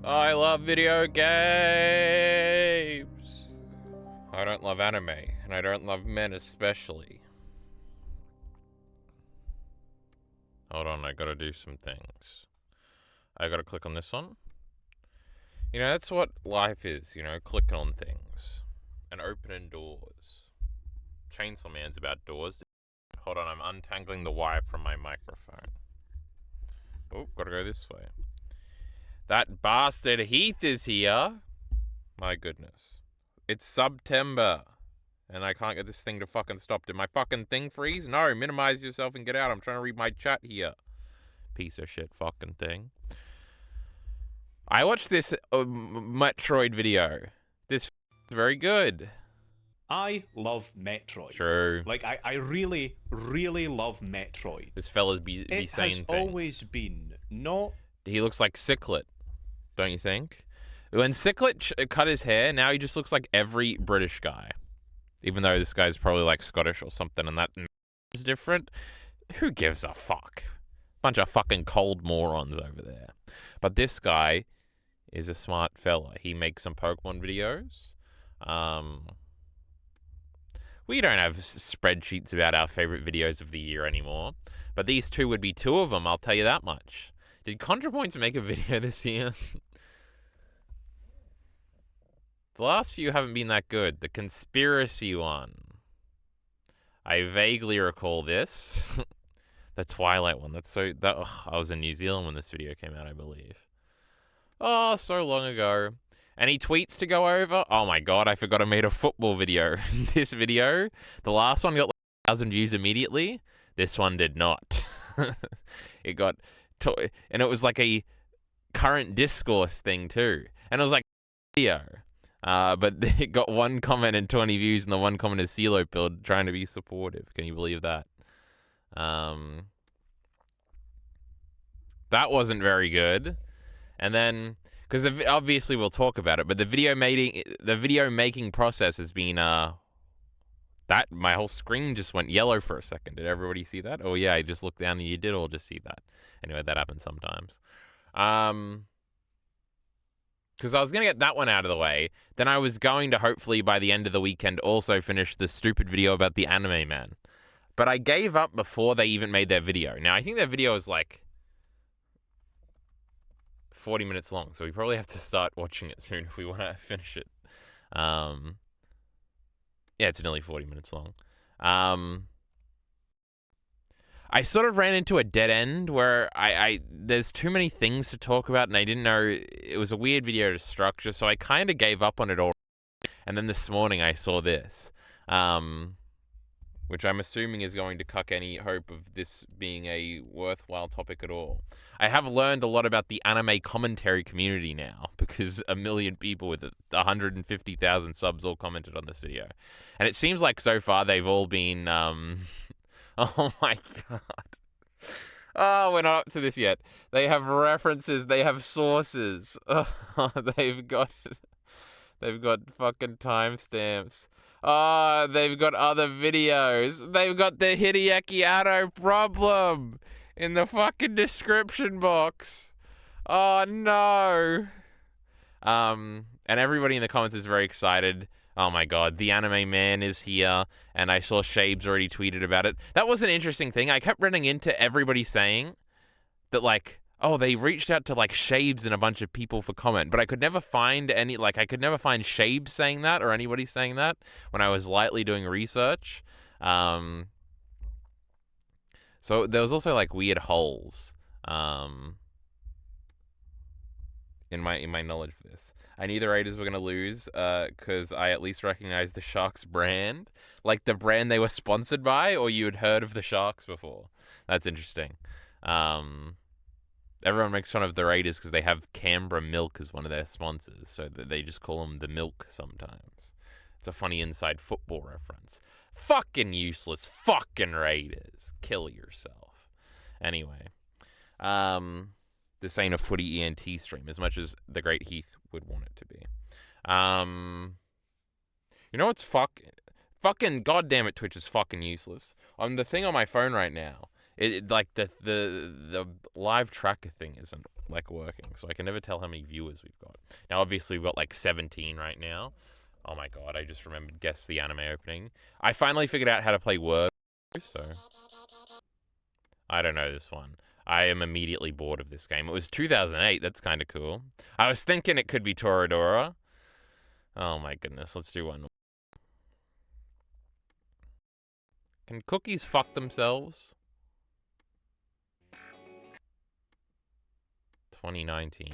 I love video games. I don't love anime, and I don't love men especially. Hold on, I gotta do some things. I gotta click on this one. You know, that's what life is, you know, clicking on things. And opening doors. Chainsaw Man's about doors. Hold on, I'm untangling the wire from my microphone. Oh, gotta go this way. That bastard Heath is here. My goodness. It's September. And I can't get this thing to fucking stop. Did my fucking thing freeze? No, minimize yourself and get out. I'm trying to read my chat here. Piece of shit fucking thing. I watched this Metroid video. This is very good. I love Metroid. True. Like, I really, really love Metroid. This fella's be saying things. It has always been not... He looks like Ciclet, don't you think? When Ciclet cut his hair, now he just looks like every British guy. Even though this guy's probably like Scottish or something and that is different. Who gives a fuck? Bunch of fucking cold morons over there. But this guy is a smart fella. He makes some Pokemon videos. We don't have spreadsheets about our favorite videos of the year anymore. But these two would be two of them, I'll tell you that much. Did ContraPoints make a video this year? The last few haven't been that good. The conspiracy one. I vaguely recall this. The Twilight one. I was in New Zealand when this video came out, I believe. Oh, so long ago. Any tweets to go over? Oh my god, I forgot I made a football video. This video, the last one got like 1,000 views immediately. This one did not. It got... and it was like a current discourse thing too. And it was like video. But it got 1 comment and 20 views, and the 1 comment is CeeLo build trying to be supportive. Can you believe that? That wasn't very good. And then, because obviously we'll talk about it, but the video making process has been that That my whole screen just went yellow for a second. Did everybody see that? Oh yeah, I just looked down and you did all just see that. Anyway, that happens sometimes. Because I was going to get that one out of the way. Then I was going to hopefully by the end of the weekend also finish the stupid video about the Anime Men. But I gave up before they even made their video. Now, I think their video is like 40 minutes long, so we probably have to start watching it soon if we want to finish it. Yeah, it's nearly 40 minutes long. I sort of ran into a dead end where there's too many things to talk about, and I didn't know it was a weird video to structure, so I kind of gave up on it all. And then this morning I saw this, which I'm assuming is going to cuck any hope of this being a worthwhile topic at all. I have learned a lot about the anime commentary community now, because 1 million people with 150,000 subs all commented on this video. And it seems like so far they've all been... Oh my god. Oh, we're not up to this yet. They have references, they have sources. Oh, they've got fucking timestamps. Oh, they've got other videos. They've got the Hideaki Anno problem in the fucking description box. Oh no. And everybody in the comments is very excited. Oh my god, the Anime Man is here, and I saw Shabes already tweeted about it. That was an interesting thing. I kept running into everybody saying that, like, oh, they reached out to, like, Shabes and a bunch of people for comment, but I could never find any, like, I could never find Shabes saying that or anybody saying that when I was lightly doing research. So there was also, like, weird holes in my knowledge for this. I knew the Raiders were going to lose because I at least recognized the Sharks brand. Like the brand they were sponsored by, or you had heard of the Sharks before. That's interesting. Everyone makes fun of the Raiders because they have Canberra Milk as one of their sponsors, so that they just call them the Milk sometimes. It's a funny inside football reference. Fucking useless. Fucking Raiders. Kill yourself. Anyway. This ain't a footy ENT stream, as much as the great Heath would want it to be. You know what's fucking goddamn it, Twitch is fucking useless. On the thing on my phone right now, it like the live tracker thing isn't like working, so I can never tell how many viewers we've got. Now obviously we've got like 17 right now. Oh my god, I just remembered Guess the Anime opening. I finally figured out how to play Word, so I don't know this one. I am immediately bored of this game. It was 2008. That's kind of cool. I was thinking it could be Toradora. Oh my goodness. Let's do one. Can cookies fuck themselves? 2019.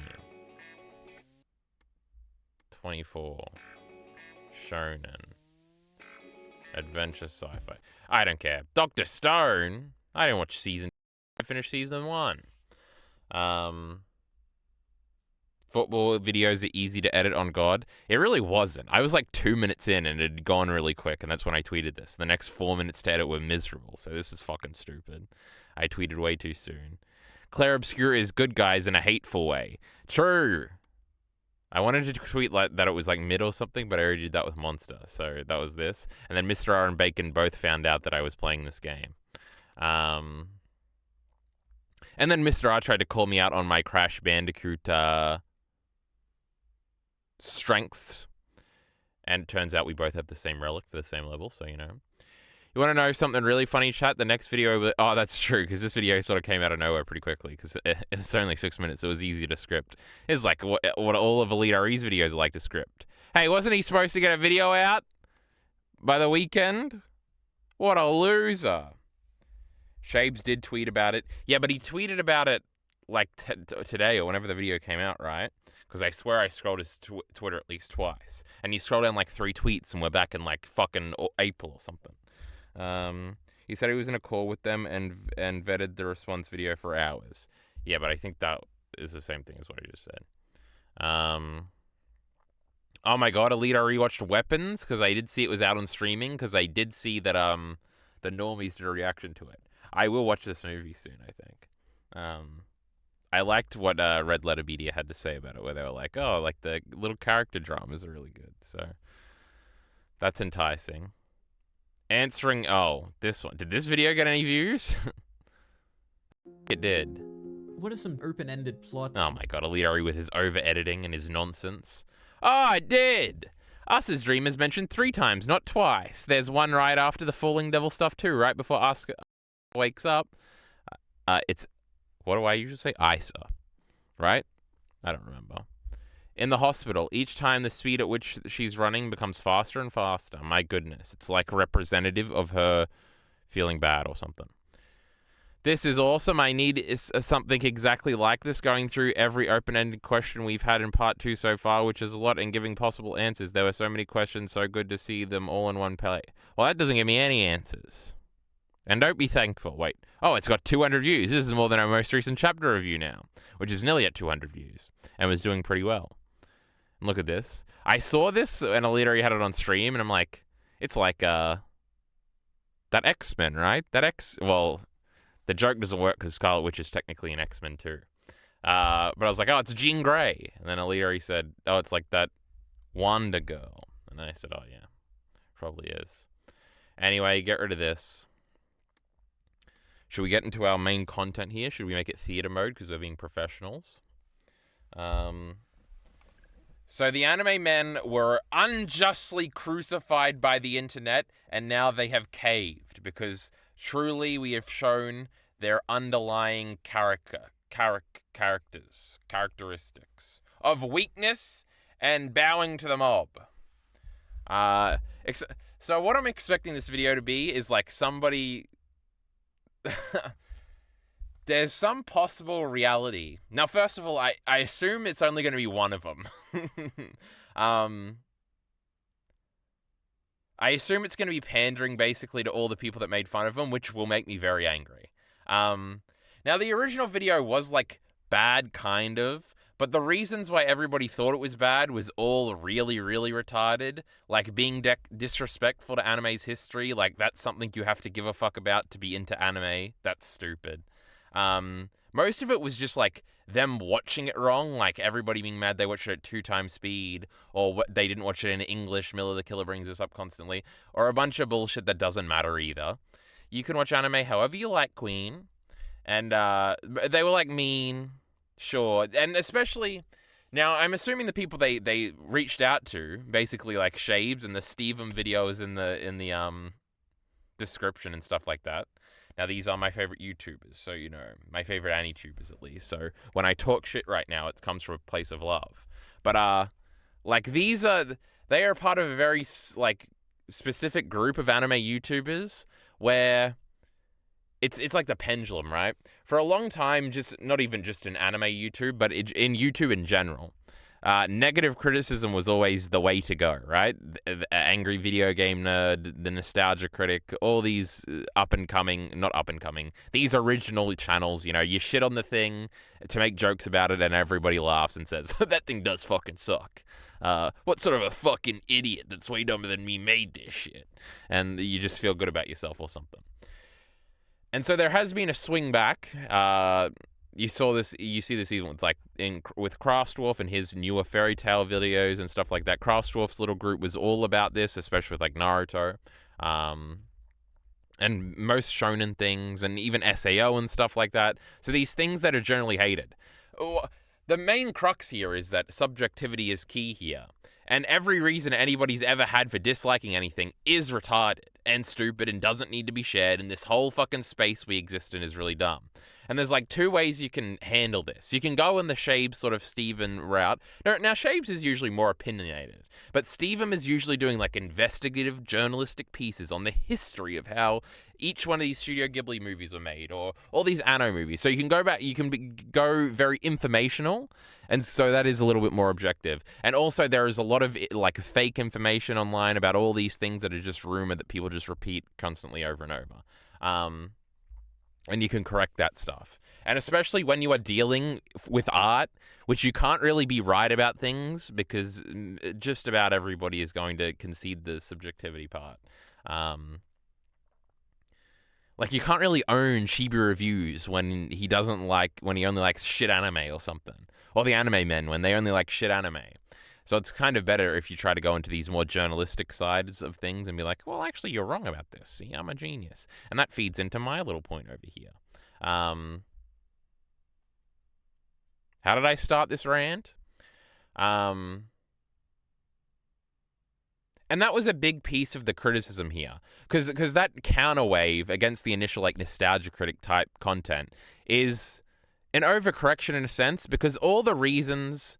24. Shonen. Adventure sci-fi. I don't care. Dr. Stone? I didn't watch season. I finished season 1. Football videos are easy to edit on God. It really wasn't. I was like 2 minutes in and it had gone really quick, and that's when I tweeted this. The next 4 minutes to edit were miserable, so this is fucking stupid. I tweeted way too soon. Claire Obscure is good guys in a hateful way. True. I wanted to tweet like that it was like mid or something, but I already did that with Monster, so that was this. And then Mr. R and Bacon both found out that I was playing this game. And then Mr. R tried to call me out on my Crash Bandicoot strengths. And it turns out we both have the same relic for the same level, so you know. You want to know something really funny, chat? The next video... Oh, that's true, because this video sort of came out of nowhere pretty quickly, because it was only 6 minutes. It was easy to script. It's like what all of Elite RE's videos are like to script. Hey, wasn't he supposed to get a video out by the weekend? What a loser. Shabes did tweet about it. Yeah, but he tweeted about it like today or whenever the video came out, right? Because I swear I scrolled his Twitter at least twice. And you scroll down like 3 tweets and we're back in like fucking April or something. He said he was in a call with them and vetted the response video for hours. Yeah, but I think that is the same thing as what I just said. Oh my god, Elite, I rewatched Weapons because I did see it was out on streaming, because I did see that the normies did a reaction to it. I will watch this movie soon, I think. I liked what Red Letter Media had to say about it, where they were like, oh, like the little character dramas are really good. So that's enticing. answering. Oh, this one. Did this video get any views? It did. What are some open-ended plots? Oh my god, Alitori with his over-editing and his nonsense. Oh, it did! Us as dreamers mentioned 3 times, not twice. There's one right after the falling devil stuff too, right before Asuka wakes up. It's, what do I usually say? Isa, right? I don't remember. In the hospital, each time the speed at which she's running becomes faster and faster. My goodness, it's like representative of her feeling bad or something. This is awesome. I need something exactly like this going through every open-ended question we've had in part 2 so far, which is a lot, and giving possible answers. There were so many questions, so good to see them all in one play. Well, that doesn't give me any answers. And don't be thankful. Wait. Oh, it's got 200 views. This is more than our most recent chapter review now, which is nearly at 200 views and was doing pretty well. And look at this. I saw this and Alitori had it on stream, and I'm like, it's like that X-Men, right? Well, the joke doesn't work because Scarlet Witch is technically an X-Men too. But I was like, oh, it's Jean Grey. And then Alitori said, oh, it's like that Wanda girl. And I said, oh, yeah, probably is. Anyway, get rid of this. Should we get into our main content here? Should we make it theater mode because we're being professionals? So the anime men were unjustly crucified by the internet, and now they have caved because truly we have shown their underlying characteristics of weakness and bowing to the mob. So what I'm expecting this video to be is like somebody... There's some possible reality. Now, first of all, I assume it's only going to be one of them. I assume it's going to be pandering basically to all the people that made fun of him, which will make me very angry. Now, the original video was like bad, kind of, but the reasons why everybody thought it was bad was all really, really retarded. Like being disrespectful to anime's history, like that's something you have to give a fuck about to be into anime. That's stupid. Most of it was just like them watching it wrong, like everybody being mad they watched it at 2 times speed, or they didn't watch it in English. Miller the Killer brings this up constantly, or a bunch of bullshit that doesn't matter either. You can watch anime however you like, Queen, and they were like mean, sure, and especially now I'm assuming the people they reached out to, basically like Shaves and the Steven videos in the description and stuff like that. Now, these are my favorite YouTubers, so, you know, my favorite Annie-tubers, at least. So, when I talk shit right now, it comes from a place of love. But, like, they are part of a very, like, specific group of anime YouTubers where it's like the pendulum, right? For a long time, not even just in anime YouTube, but in YouTube in general, negative criticism was always the way to go, right? The angry video game nerd, the nostalgia critic, all these these original channels, you know, you shit on the thing to make jokes about it and everybody laughs and says, that thing does fucking suck. What sort of a fucking idiot that's way dumber than me made this shit? And you just feel good about yourself or something. And so there has been a swing back. You see this even with Kraftwerk and his newer fairy tale videos and stuff like that. Kraftwerk's little group was all about this, especially with like Naruto, and most shonen things, and even SAO and stuff like that. So these things that are generally hated. The main crux here is that subjectivity is key here. And every reason anybody's ever had for disliking anything is retarded and stupid and doesn't need to be shared, and this whole fucking space we exist in is really dumb. And there's like 2 ways you can handle this. You can go in the Shabe sort of Steven route. Now Shabe's is usually more opinionated, but Steven is usually doing like investigative journalistic pieces on the history of how each one of these Studio Ghibli movies were made, or all these Anno movies. So you can go back, go very informational, and so that is a little bit more objective. And also there is a lot of like fake information online about all these things that are just rumored that people just repeat constantly over and over. And you can correct that stuff. And especially when you are dealing with art, which you can't really be right about things because just about everybody is going to concede the subjectivity part. Like, you can't really own Chibi Reviews when he only likes shit anime or something. Or the Anime Men when they only like shit anime. So it's kind of better if you try to go into these more journalistic sides of things and be like, well, actually, you're wrong about this. See, I'm a genius. And that feeds into my little point over here. How did I start this rant? And that was a big piece of the criticism here. Because that counterwave against the initial, like, nostalgia critic type content is an overcorrection in a sense, because all the reasons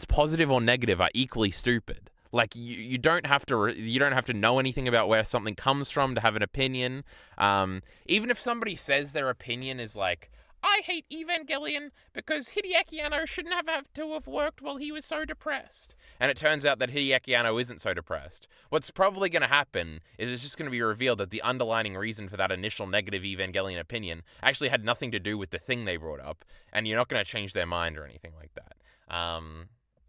positive or negative are equally stupid. Like, you don't have to know anything about where something comes from to have an opinion. Even if somebody says their opinion is like, I hate Evangelion because Hideaki Anno shouldn't have to have worked while he was so depressed. And it turns out that Hideaki Anno isn't so depressed. What's probably going to happen is it's just going to be revealed that the underlying reason for that initial negative Evangelion opinion actually had nothing to do with the thing they brought up, and you're not going to change their mind or anything like that.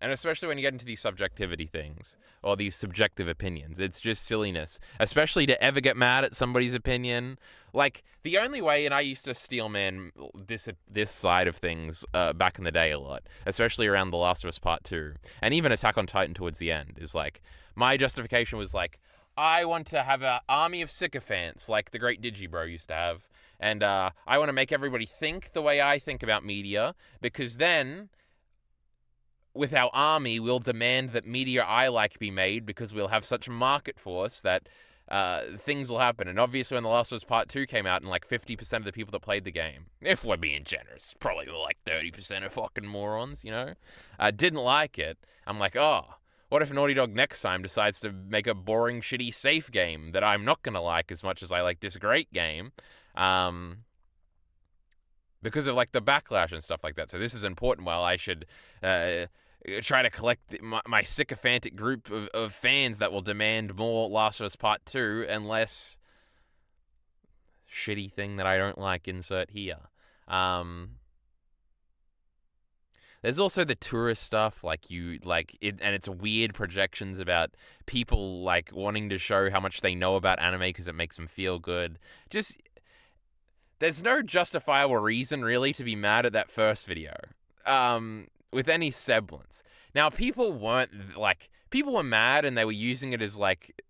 And especially when you get into these subjectivity things, or these subjective opinions, it's just silliness. Especially to ever get mad at somebody's opinion. Like, the only way, and I used to steelman this side of things back in the day a lot, especially around The Last of Us Part 2, and even Attack on Titan towards the end, is like, my justification was like, I want to have an army of sycophants, like the great Digibro used to have, and I want to make everybody think the way I think about media, because then, with our army, we'll demand that media I like be made, because we'll have such market force that things will happen. And obviously when The Last of Us Part 2 came out, and like 50% of the people that played the game, if we're being generous, probably like 30% of fucking morons, you know, didn't like it. I'm like, oh, what if Naughty Dog next time decides to make a boring, shitty, safe game that I'm not going to like as much as I like this great game? Because of like the backlash and stuff like that. So this is important. While I should try to collect my sycophantic group of fans that will demand more Last of Us Part 2 and less shitty thing that I don't like, insert here. There's also the tourist stuff, and it's weird projections about people like wanting to show how much they know about anime because it makes them feel good. Just, there's no justifiable reason really to be mad at that first video. With any semblance. Now, people were mad and they were using it as like,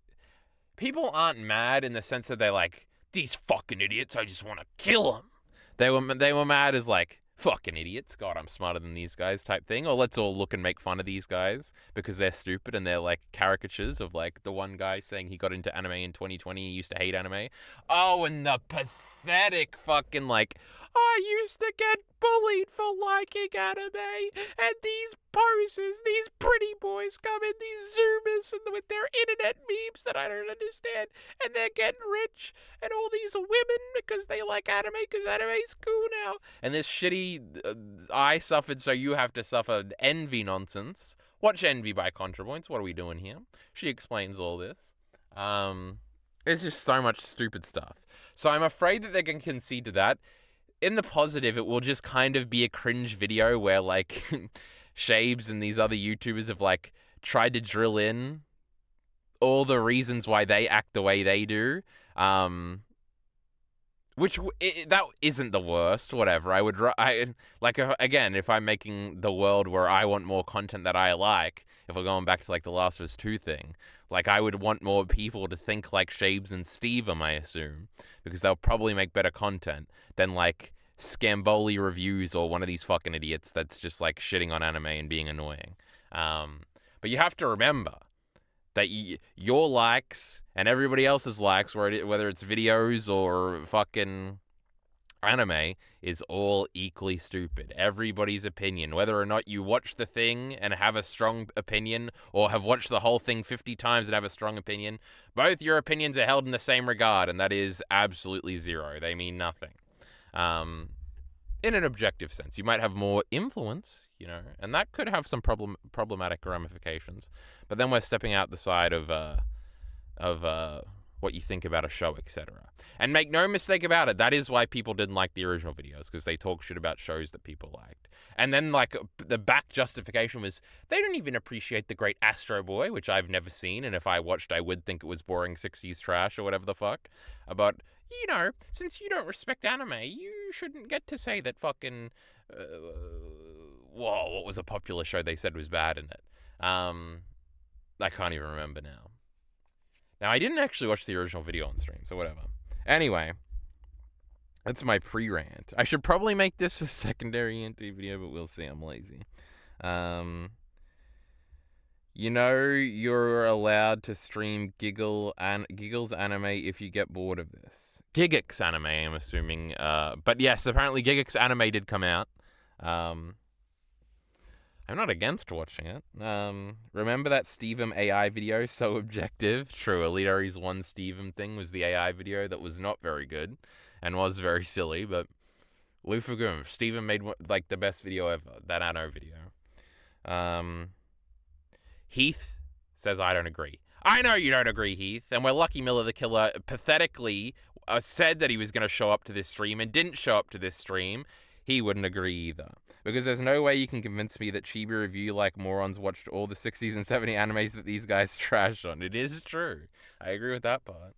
people aren't mad in the sense that they're like, these fucking idiots, I just want to kill them. They were mad as like, fucking idiots, God, I'm smarter than these guys type thing, or let's all look and make fun of these guys because they're stupid, and they're like caricatures of like the one guy saying he got into anime in 2020, he used to hate anime. Oh, and the pathetic fucking like, I used to get bullied for liking anime, and these poses, these pretty boys come in, these zoomers, and with their internet memes that I don't understand, and they're getting rich, and all these women because they like anime because anime's cool now, and this shitty I suffered so you have to suffer envy nonsense. Watch Envy by ContraPoints. What are we doing here? She explains all this. There's just so much stupid stuff. So I'm afraid that they can concede to that. In the positive, it will just kind of be a cringe video where like Shabes and these other YouTubers have like tried to drill in all the reasons why they act the way they do. That isn't the worst, whatever. Again, if I'm making the world where I want more content that I like, if we're going back to like the Last of Us 2 thing, like I would want more people to think like Shabes and Steven, I assume, because they'll probably make better content than like Scamboli reviews or one of these fucking idiots that's just like shitting on anime and being annoying. But you have to remember that your likes and everybody else's likes, whether it's videos or fucking anime, is all equally stupid. Everybody's opinion, whether or not you watch the thing and have a strong opinion, or have watched the whole thing 50 times and have a strong opinion, both your opinions are held in the same regard, and that is absolutely zero. They mean nothing. In an objective sense, you might have more influence, you know, and that could have some problematic ramifications. But then we're stepping out the side of what you think about a show, etc. And make no mistake about it, that is why people didn't like the original videos, because they talk shit about shows that people liked. And then like the back justification was they don't even appreciate the great Astro Boy, which I've never seen, and if I watched I would think it was boring 60s trash or whatever the fuck. But, you know, since you don't respect anime, you shouldn't get to say that fucking whoa, what was a popular show they said was bad in it? I can't even remember now. Now, I didn't actually watch the original video on stream, so whatever. Anyway, that's my pre-rant. I should probably make this a secondary NT video, but we'll see. I'm lazy. You know you're allowed to stream Giggles anime if you get bored of this. Gigix anime, I'm assuming. But yes, apparently Gigix anime did come out. I'm not against watching it. Remember that Steven AI video? So objective. True, Elite Aries 1 Steven thing was the AI video that was not very good and was very silly, but Lufagum, Steven made like the best video ever, that Anno video. Heath says, I don't agree. I know you don't agree, Heath. And where Lucky Miller the Killer pathetically said that he was going to show up to this stream and didn't show up to this stream, he wouldn't agree either. Because there's no way you can convince me that Chibi Review like morons watched all the 60s and 70s animes that these guys trash on. It is true. I agree with that part.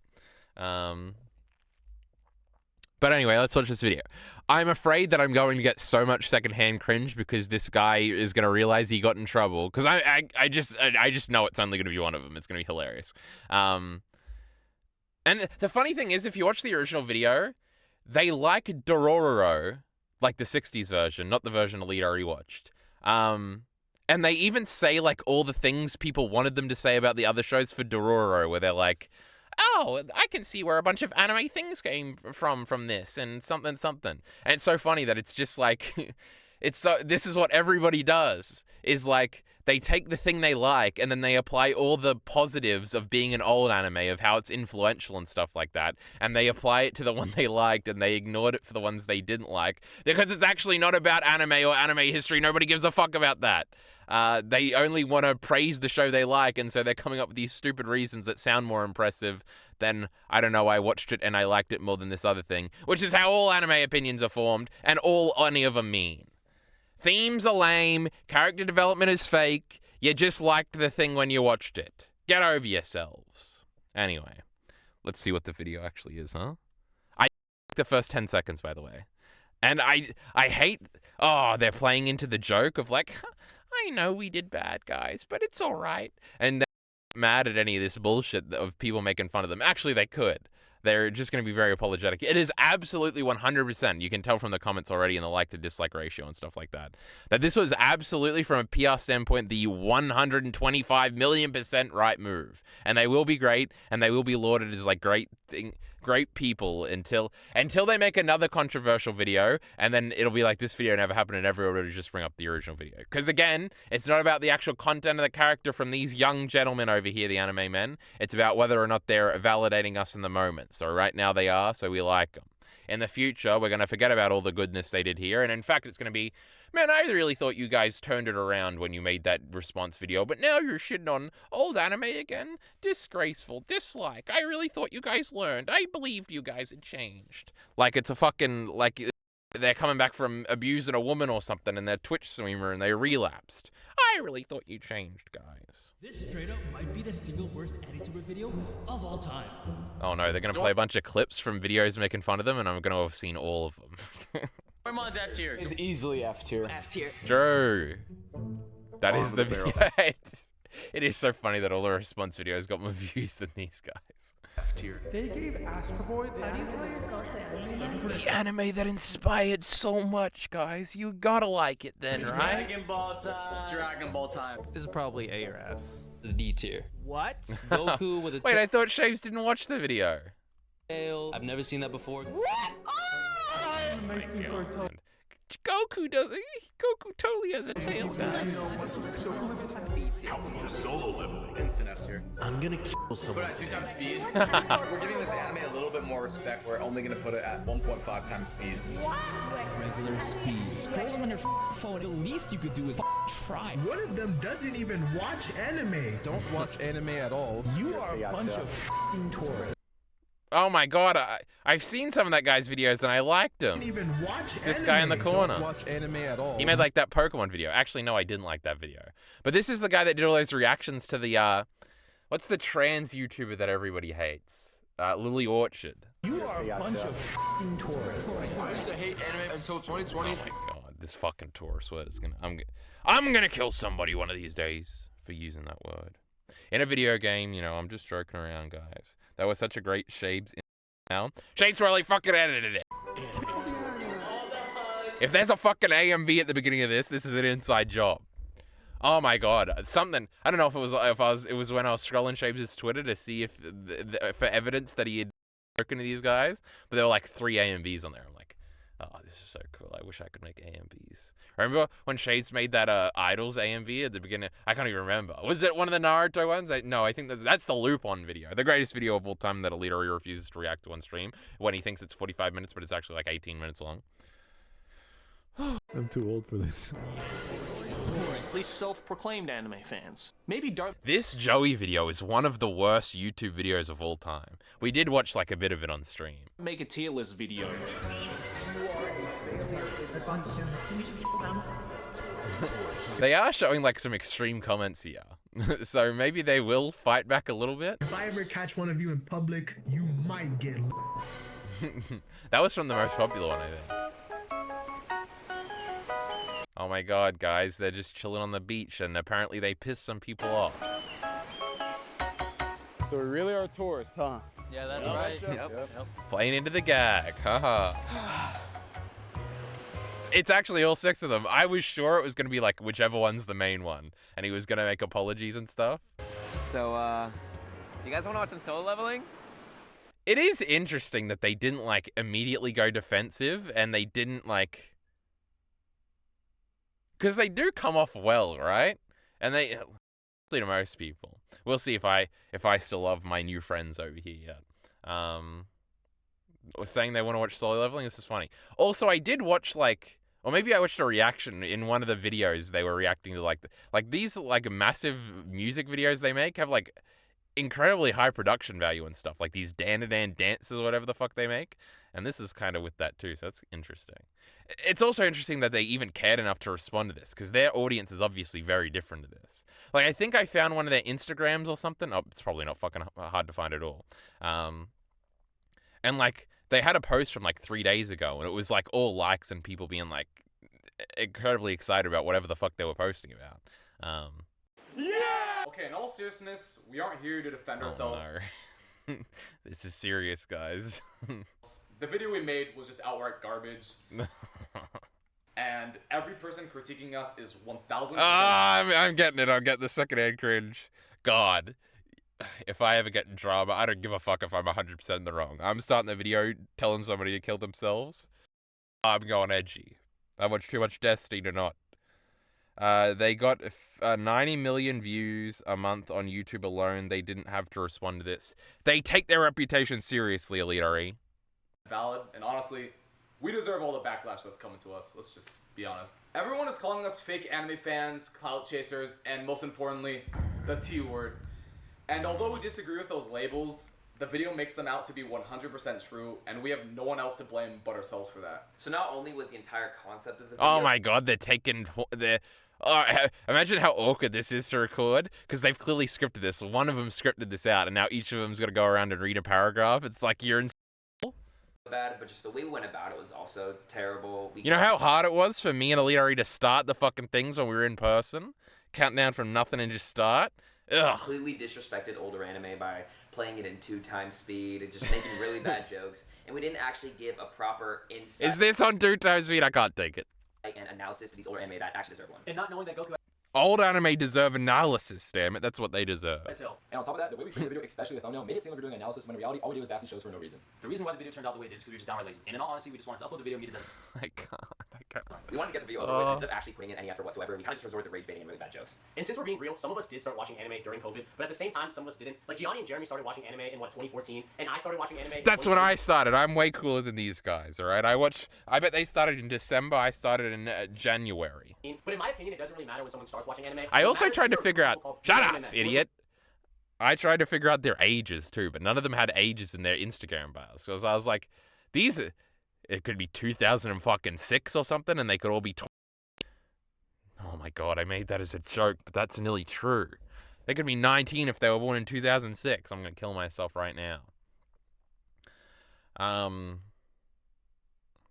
But anyway, let's watch this video. I'm afraid that I'm going to get so much secondhand cringe because this guy is going to realize he got in trouble. Because I just know it's only going to be one of them. It's going to be hilarious. And the funny thing is, if you watch the original video, they like Dororo, like the 60s version, not the version Elite already watched. And they even say like all the things people wanted them to say about the other shows for Dororo, where they're like, oh, I can see where a bunch of anime things came from this and something. And it's so funny that it's just like, this is what everybody does, is like, they take the thing they like and then they apply all the positives of being an old anime, of how it's influential and stuff like that, and they apply it to the one they liked and they ignored it for the ones they didn't like, because it's actually not about anime or anime history. Nobody gives a fuck about that. They only want to praise the show they like, and so they're coming up with these stupid reasons that sound more impressive than, I don't know, I watched it and I liked it more than this other thing, which is how all anime opinions are formed, and all any of them mean. Themes are lame, character development is fake, you just liked the thing when you watched it. Get over yourselves. Anyway, let's see what the video actually is, huh? I the first 10 seconds, by the way. And I hate, they're playing into the joke of like, I know we did bad, guys, but it's all right. And they're not mad at any of this bullshit of people making fun of them. Actually, they could. They're just going to be very apologetic. It is absolutely 100%. You can tell from the comments already and the like to dislike ratio and stuff like that, that this was absolutely, from a PR standpoint, the 125 million% right move. And they will be great, and they will be lauded as like great people until they make another controversial video, and then it'll be like this video never happened and everyone will just bring up the original video. Because again, it's not about the actual content of the character from these young gentlemen over here, the anime men. It's about whether or not they're validating us in the moment. So right now they are, so we like them. In the future, we're going to forget about all the goodness they did here, and in fact, it's going to be, man, I really thought you guys turned it around when you made that response video, but now you're shitting on old anime again? Disgraceful. Dislike. I really thought you guys learned. I believed you guys had changed. Like, it's a fucking, like, they're coming back from abusing a woman or something, and they're Twitch streamer, and they relapsed. I really thought you changed, guys. This straight up might be the single worst AnnieTuber video of all time. Oh no, they're going to play a bunch of clips from videos making fun of them, and I'm going to have seen all of them. Armand's F tier. It's easily F tier. F tier. Drew. That is the video. It is so funny that all the response videos got more views than these guys. F tier. They gave Astro Boy the The anime that inspired so much, guys. You gotta like it then, right? Dragon Ball time. Dragon Ball time. This is probably A or S. D tier. What? Goku with a Wait, I thought Shaves didn't watch the video. tail. I've never seen that before. Goku totally has a tail, guys. Instant F tier. I'm gonna kill someone. Put it at 2 times speed. We're giving this anime a little bit more respect. We're only gonna put it at 1.5 times speed. Regular speed. Scrolling on your phone. The least you could do is try. One of them doesn't even watch anime. Don't watch anime at all. You are a bunch of tourists. Oh my god, I've seen some of that guy's videos and I liked him. Didn't even watch This anime. guy in the corner. Don't watch anime at all. He made like that Pokemon video. Actually, no, I didn't like that video. But this is the guy that did all those reactions to the, what's the trans YouTuber that everybody hates? Lily Orchard. You are a bunch of tourists. I used to hate anime until 2020. Oh my god. this fucking Taurus word is I'm gonna kill somebody one of these days for using that word. In a video game, you know, I'm just joking around, guys. That was such a great Shapes in now. Shapes really fucking edited it. If there's a fucking AMV at the beginning of this is an inside job. Oh my god, something. I don't know if it was when I was scrolling Shapes' Twitter to see if for evidence that he had spoken to these guys, but there were like 3 AMVs on there. I'm like, oh, this is so cool. I wish I could make AMVs. Remember when Shades made that Idols AMV at the beginning? I can't even remember. Was it one of the Naruto ones? No, I think that's the Lupin video. The greatest video of all time that Elite refuses to react to on stream when he thinks it's 45 minutes, but it's actually like 18 minutes long. I'm too old for this. These self-proclaimed anime fans. Maybe Dark. This Joey video is one of the worst YouTube videos of all time. We did watch like a bit of it on stream. Make a tier list video. They are showing like some extreme comments here. So maybe they will fight back a little bit. If I ever catch one of you in public, you might get. That was from the most popular one, I think. Oh my god, guys, they're just chilling on the beach and apparently they pissed some people off. So we really are tourists, huh? Yeah, that's right. Yep. Playing into the gag, haha. It's actually all 6 of them. I was sure it was going to be like whichever one's the main one, and he was going to make apologies and stuff. So, do you guys want to watch some solo leveling? It is interesting that they didn't like immediately go defensive, and they didn't like, because they do come off well, right? And they, to most people, we'll see if I still love my new friends over here yet. Was saying they want to watch solo leveling. This is funny. Also, I did watch like, or maybe I watched a reaction in one of the videos. They were reacting to like these like massive music videos they make have like incredibly high production value and stuff. Like these Dan dances or whatever the fuck they make. And this is kind of with that too. So that's interesting. It's also interesting that they even cared enough to respond to this because their audience is obviously very different to this. Like I think I found one of their Instagrams or something. Oh, it's probably not fucking hard to find at all. And like they had a post from like 3 days ago and it was like all likes and people being like incredibly excited about whatever the fuck they were posting about. Yeah! Okay, in all seriousness, we aren't here to defend ourselves. No. This is serious, guys. The video we made was just outright garbage. And every person critiquing us is 1,000%. I'm getting it. I'm getting the secondhand cringe. God. If I ever get in drama, I don't give a fuck if I'm 100% in the wrong. I'm starting the video telling somebody to kill themselves. I'm going edgy. I watch too much Destiny to not. They got 90 million views a month on YouTube alone. They didn't have to respond to this. They take their reputation seriously, Elite RE. Valid, and honestly, we deserve all the backlash that's coming to us. Let's just be honest. Everyone is calling us fake anime fans, clout chasers, and most importantly, the T word. And although we disagree with those labels, the video makes them out to be 100% true, and we have no one else to blame but ourselves for that. So not only was the entire concept of the video... Oh my god, they're taking... imagine how awkward this is to record, because they've clearly scripted this. One of them scripted this out, and now each of them's got to go around and read a paragraph. It's like you're in... bad, but just the way we went about it was also terrible. You know how hard it was for me and Elite RE to start the fucking things when we were in person? Count down from nothing and just start? Ugh. Completely disrespected older anime by playing it in 2x speed and just making really bad jokes, and we didn't actually give a proper insight. Is this on 2x speed? I can't take it. And analysis to these older anime that actually deserve one. And not knowing that Goku Old anime deserve analysis, damn it. That's what they deserve. And on top of that, the way we framed the video, especially the thumbnail, made it seem like we're doing analysis when in reality all we do is basically shows for no reason. The reason why the video turned out the way it did is because we were just downright lazy. And in all honesty, we just wanted to upload the video and needed them. I can't. We wanted to get the video over with instead of actually putting in any effort whatsoever. We kind of just resorted to rage baiting and really bad jokes. And since we're being real, some of us did start watching anime during COVID, but at the same time, some of us didn't. Like Gianni and Jeremy started watching anime in 2014, and I started watching anime. That's when I started. I'm way cooler than these guys, all right? I bet they started in December. I started in January. But in my opinion, it doesn't really matter when someone starts watching anime. I also tried to figure out... Shut up, idiot! I tried to figure out their ages, too, but none of them had ages in their Instagram bios. Because I was like, these... It could be 2006 or something, and they could all be 20. Oh my god, I made that as a joke, but that's nearly true. They could be 19 if they were born in 2006. I'm gonna kill myself right now.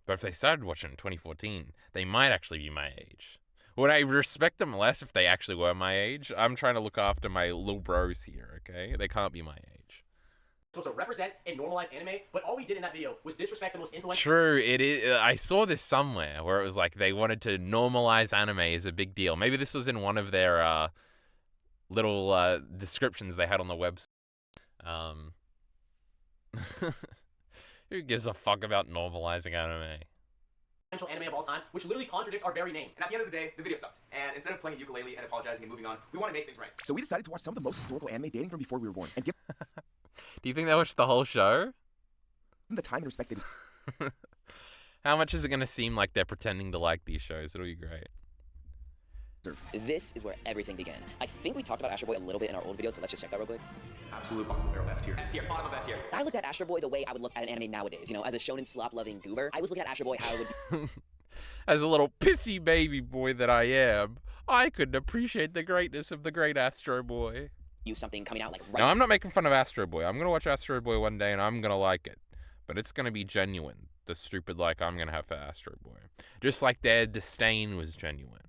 But if they started watching in 2014, they might actually be my age. Would I respect them less if they actually were my age? I'm trying to look after my little bros here, okay? They can't be my age. Supposed to represent and normalize anime, but all we did in that video was disrespect the most influential. True, it is. I saw this somewhere where it was like they wanted to normalize anime as a big deal. Maybe this was in one of their little descriptions they had on the website. Who gives a fuck about normalizing anime? Anime of all time, which literally contradicts our very name. And at the end of the day, the video sucked. And instead of playing ukulele and apologizing and moving on, we want to make things right. So we decided to watch some of the most historical anime dating from before we were born and give Do you think they watched the whole show? them the time and respect that is. How much is it going to seem like they're pretending to like these shows? It'll be great. This is where everything began. I think we talked about Astro Boy a little bit in our old video, so let's just check that real quick. Absolute bottom barrel F tier. F tier, bottom of F tier. I looked at Astro Boy the way I would look at an anime nowadays. You know, as a shonen slop-loving goober, I was looking at Astro Boy how it would As a little pissy baby boy that I am, I couldn't appreciate the greatness of the great Astro Boy. use something coming out like right. No, I'm not making fun of Astro Boy. I'm going to watch Astro Boy one day and I'm going to like it. But it's going to be genuine. The stupid like I'm going to have for Astro Boy. Just like their disdain was genuine.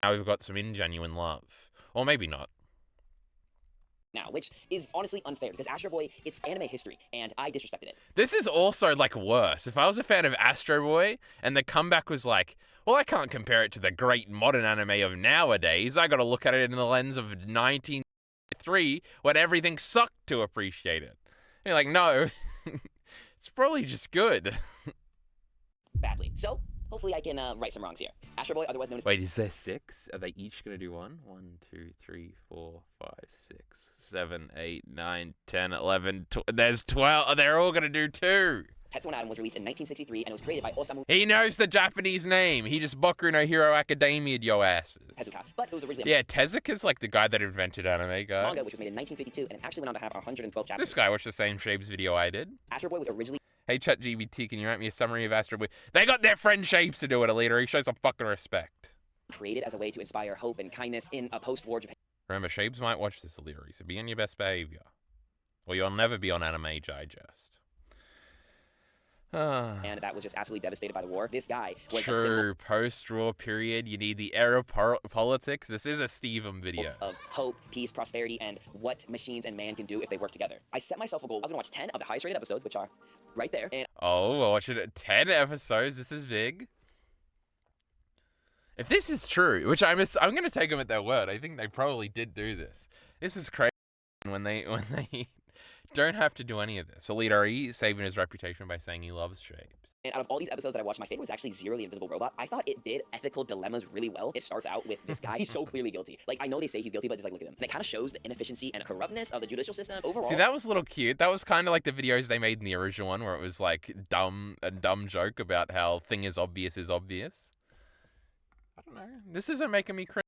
Now we've got some ingenuine love. Or maybe not. Now, which is honestly unfair because Astro Boy, it's anime history, and I disrespected it. This is also, like, worse. If I was a fan of Astro Boy, and the comeback was like, well, I can't compare it to the great modern anime of nowadays. I gotta look at it in the lens of 1993, when everything sucked to appreciate it. And you're like, no, it's probably just good. Badly. So, hopefully I can right some wrongs here. Astro Boy, otherwise known as... Wait, is there 6? Are they each gonna do one? 1, 2, 3, 4, 5, 6, 7, 8, 9, 10, 11, there's 12. They're all gonna do 2. Tetsuo no Atom was released in 1963 and it was created by Osamu He knows the Japanese name. He just Boku no Hero Academia'd yo asses. Tezuka, but it was originally Yeah, Tezuka's like the guy that invented anime, guys. manga, which was made in 1952 and it actually went on to have 112 chapters. This guy watched the same Shapes video I did. Astro Boy was originally Hey, ChatGPT, can you write me a summary of Astro Boy? They got their friend Shapes to do it, Alita. He shows some fucking respect. created as a way to inspire hope and kindness in a post-war Japan. Remember, Shapes might watch this, Alita, so be on your best behavior. Or you'll never be on Anime Digest. And that was just absolutely devastated by the war. This guy was a True, symbol post-war period, you need the era politics. This is a Steven video. of hope, peace, prosperity, and what machines and man can do if they work together. I set myself a goal. I was going to watch 10 of the highest rated episodes, which are right there. And Oh, we're watching 10 episodes. This is big. If this is true, which I'm going to take them at their word. I think they probably did do this. This is crazy when they don't have to do any of this. Alita E saving his reputation by saying he loves Shapes. And out of all these episodes that I watched, my favorite was actually Zero the Invisible Robot. I thought it did ethical dilemmas really well. It starts out with this guy. He's so clearly guilty. Like, I know they say he's guilty, but just like, look at him. And it kind of shows the inefficiency and corruptness of the judicial system overall. See, that was a little cute. That was kind of like the videos they made in the original one where it was like a dumb joke about how thing is obvious is obvious. I don't know. This isn't making me cringe.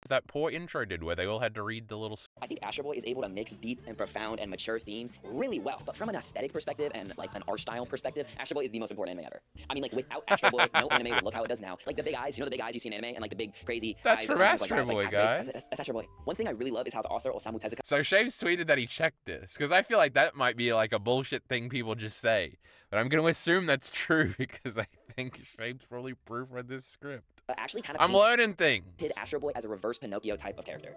That poor intro did where they all had to read the little... I think Astro Boy is able to mix deep and profound and mature themes really well. But from an aesthetic perspective and like an art style perspective, Astro Boy is the most important anime ever. I mean, like without Astro Boy, no anime would look how it does now. Like the big eyes, you know the big eyes you see in anime and like the big crazy That's eyes from that sometimes, Astro Boy, like, guys. That's Astro Boy. One thing I really love is how the author Osamu Tezuka... So Shapes tweeted that he checked this, because I feel like that might be like a bullshit thing people just say. But I'm going to assume that's true, because I think Shapes probably proofread this script. actually kind of I'm learning things. Did Astro Boy as a reverse Pinocchio type of character.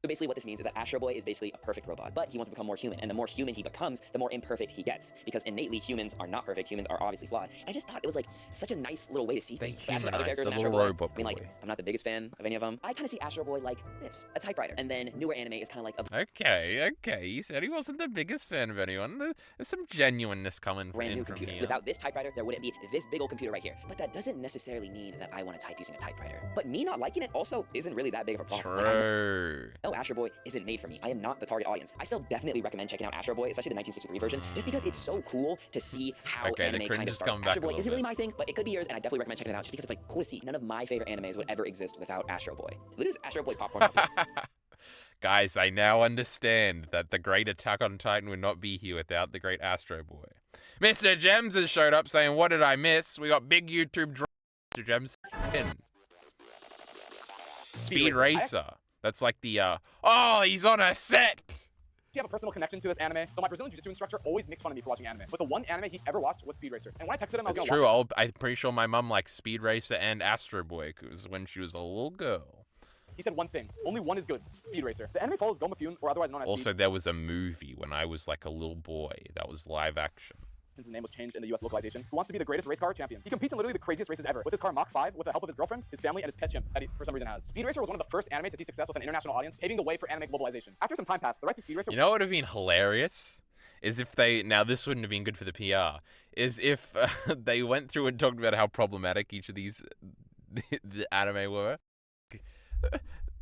So basically what this means is that Astro Boy is basically a perfect robot, but he wants to become more human, and the more human he becomes, the more imperfect he gets, because innately humans are not perfect, humans are obviously flawed. And I just thought it was like such a nice little way to see things. But as for the other characters in Astro Boy, I mean, like, I'm not the biggest fan of any of them. I kind of see Astro Boy like this, a typewriter, and then newer anime is kind of like a Okay, he said he wasn't the biggest fan of anyone. There's some genuineness coming brand new from computer. here. Without this typewriter, there wouldn't be this big old computer right here. But that doesn't necessarily mean that I want to type using a typewriter. But me not liking it also isn't really that big of a problem. True. No, Astro Boy isn't made for me. I am not the target audience. I still definitely recommend checking out Astro Boy, especially the 1963 version, just because it's so cool to see how anime kind of started. Astro Boy isn't really my thing, but it could be yours, and I definitely recommend checking it out just because it's like cool to see. None of my favorite animes would ever exist without Astro Boy. This is Astro Boy popcorn. Guys, I now understand that the great Attack on Titan would not be here without the great Astro Boy. Mr. Gems has showed up saying, what did I miss? We got big YouTube drop. Mr. Gems in. Speed Racer. That's like the, oh, he's on a set. have a personal connection to this anime, so my Brazilian jiu-jitsu instructor always makes fun of me for watching anime. But the one anime he ever watched was Speed Racer. And when I texted him, I was It's gonna true. watch I'm pretty sure my mum liked Speed Racer and Astro Boy when she was a little girl. He said one thing. Only one is good. Speed Racer. The anime follows Gomafune, or otherwise known as Also, Speed. there was a movie when I was like a little boy that was live action. Since his name was changed in the US localization, who wants to be the greatest race car champion. He competes in literally the craziest races ever, with his car Mach 5, with the help of his girlfriend, his family, and his pet chimp that he, for some reason, has. Speed Racer was one of the first anime to see success with an international audience, paving the way for anime globalization. After some time passed, the rights to Speed Racer... You know what would have been hilarious? Is if they... Now, this wouldn't have been good for the PR. Is if they went through and talked about how problematic each of these the anime were.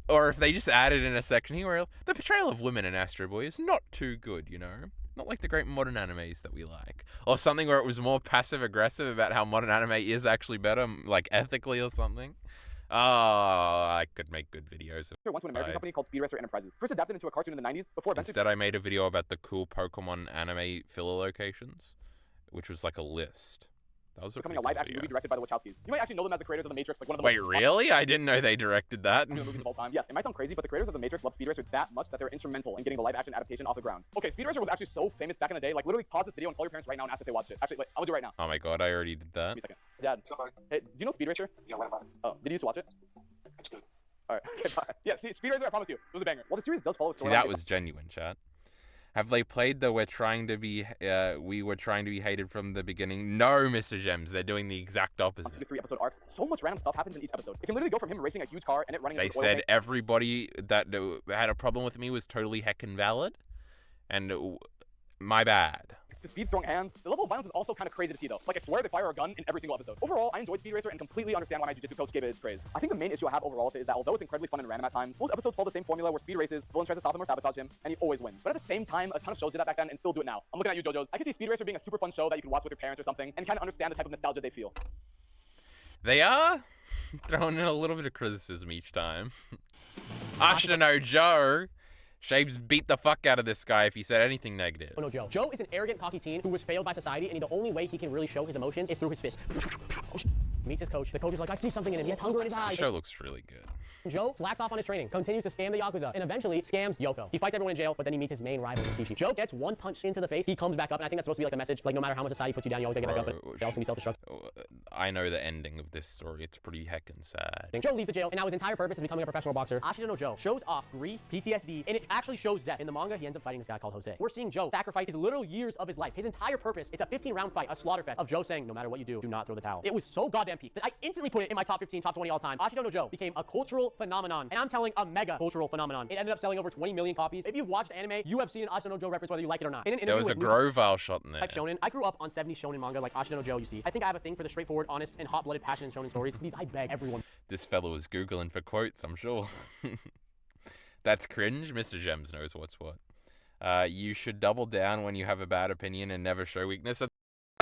Or if they just added in a section here where the portrayal of women in Astro Boy is not too good, you know? Not like the great modern animes that we like. Or something where it was more passive-aggressive about how modern anime is actually better, like ethically or something. Oh, I could make good videos. went to an American company called Speed Racer Enterprises. First adapted into a cartoon in the 90s, before eventually... Instead, I made a video about the cool Pokemon anime filler locations, which was like a list. That was becoming a live-action movie directed by the Wachowskis. You might actually know them as the creators of The Matrix, like one of the Wait, really? I didn't know they directed that. movies of all time. Yes, it might sound crazy, but the creators of The Matrix love Speed Racer that much that they were instrumental in getting the live-action adaptation off the ground. Okay, Speed Racer was actually so famous back in the day, like literally pause this video and call your parents right now and ask if they watched it. Actually, wait, I'm gonna do it right now. Oh my god, I already did that. Give me a second. Dad, hey, do you know Speed Racer? Yeah, what about it? Oh, did you used to watch it? It's good. Alright, okay, bye. Yeah, Speed Racer, I promise you, it was a banger. Well, the series does follow a See, storyline. that was genuine, chat. Have they played the we were trying to be hated from the beginning? No, Mr. Gems, they're doing the exact opposite. 2 to 3 episode arcs. So much random stuff happens in each episode. It can literally go from him racing a huge car and it running They into an oil said tank. everybody that had a problem with me was totally heckin' valid, and my bad. To Speed throwing hands. The level of violence is also kind of crazy to see though. Like I swear they fire a gun in every single episode. Overall, I enjoyed Speed Racer and completely understand why my jiu-jitsu coach gave it its praise. I think the main issue I have overall with it is that although it's incredibly fun and random at times, most episodes follow the same formula where Speed races, villain tries to stop him or sabotage him, and he always wins. But at the same time, a ton of shows did that back then and still do it now. I'm looking at you, JoJo's. I can see Speed Racer being a super fun show that you can watch with your parents or something and kind of understand the type of nostalgia they feel. They are throwing in a little bit of criticism each time. Ashton Joe. Shabes beat the fuck out of this guy if he said anything negative. Oh no, Joe. Joe is an arrogant, cocky teen who was failed by society, and the only way he can really show his emotions is through his fist. Meets his coach. The coach is like, I see something in him. He has hunger in his eyes. The show looks really good. Joe slacks off on his training, continues to scam the Yakuza, and eventually scams Yoko. He fights everyone in jail, but then he meets his main rival, Rikishi. Joe gets one punch into the face, he comes back up, and I think that's supposed to be like the message, like no matter how much society puts you down, you always gotta get back up, but else can be self-destruct. I know the ending of this story. It's pretty heckin' sad. Joe leaves the jail, and now his entire purpose is becoming a professional boxer. Ashita no Joe shows off grief, PTSD, and it actually shows death. In the manga, he ends up fighting this guy called Jose. We're seeing Joe sacrifice his literal years of his life. His entire purpose, it's a 15-round fight, a slaughter fest of Joe saying, no matter what you do not throw the towel. It was so goddamn peak that I instantly put it in my top 15, top 20 all time. Ashita no Joe became a cultural phenomenon, and I'm telling a mega cultural phenomenon. It ended up selling over 20 million copies. If you've watched anime, you have seen an Ashita no Joe reference whether you like it or not. There was a Grovile shot in there. Like shonen. I grew up on 70s shonen manga like Ashita no Joe, you see. I think I have a thing for the straightforward, honest, and hot-blooded passion in shonen stories. Please, I beg everyone. This fellow was Googling for quotes, I'm sure. That's cringe. Mr. Gems knows what's what. You should double down when you have a bad opinion and never show weakness.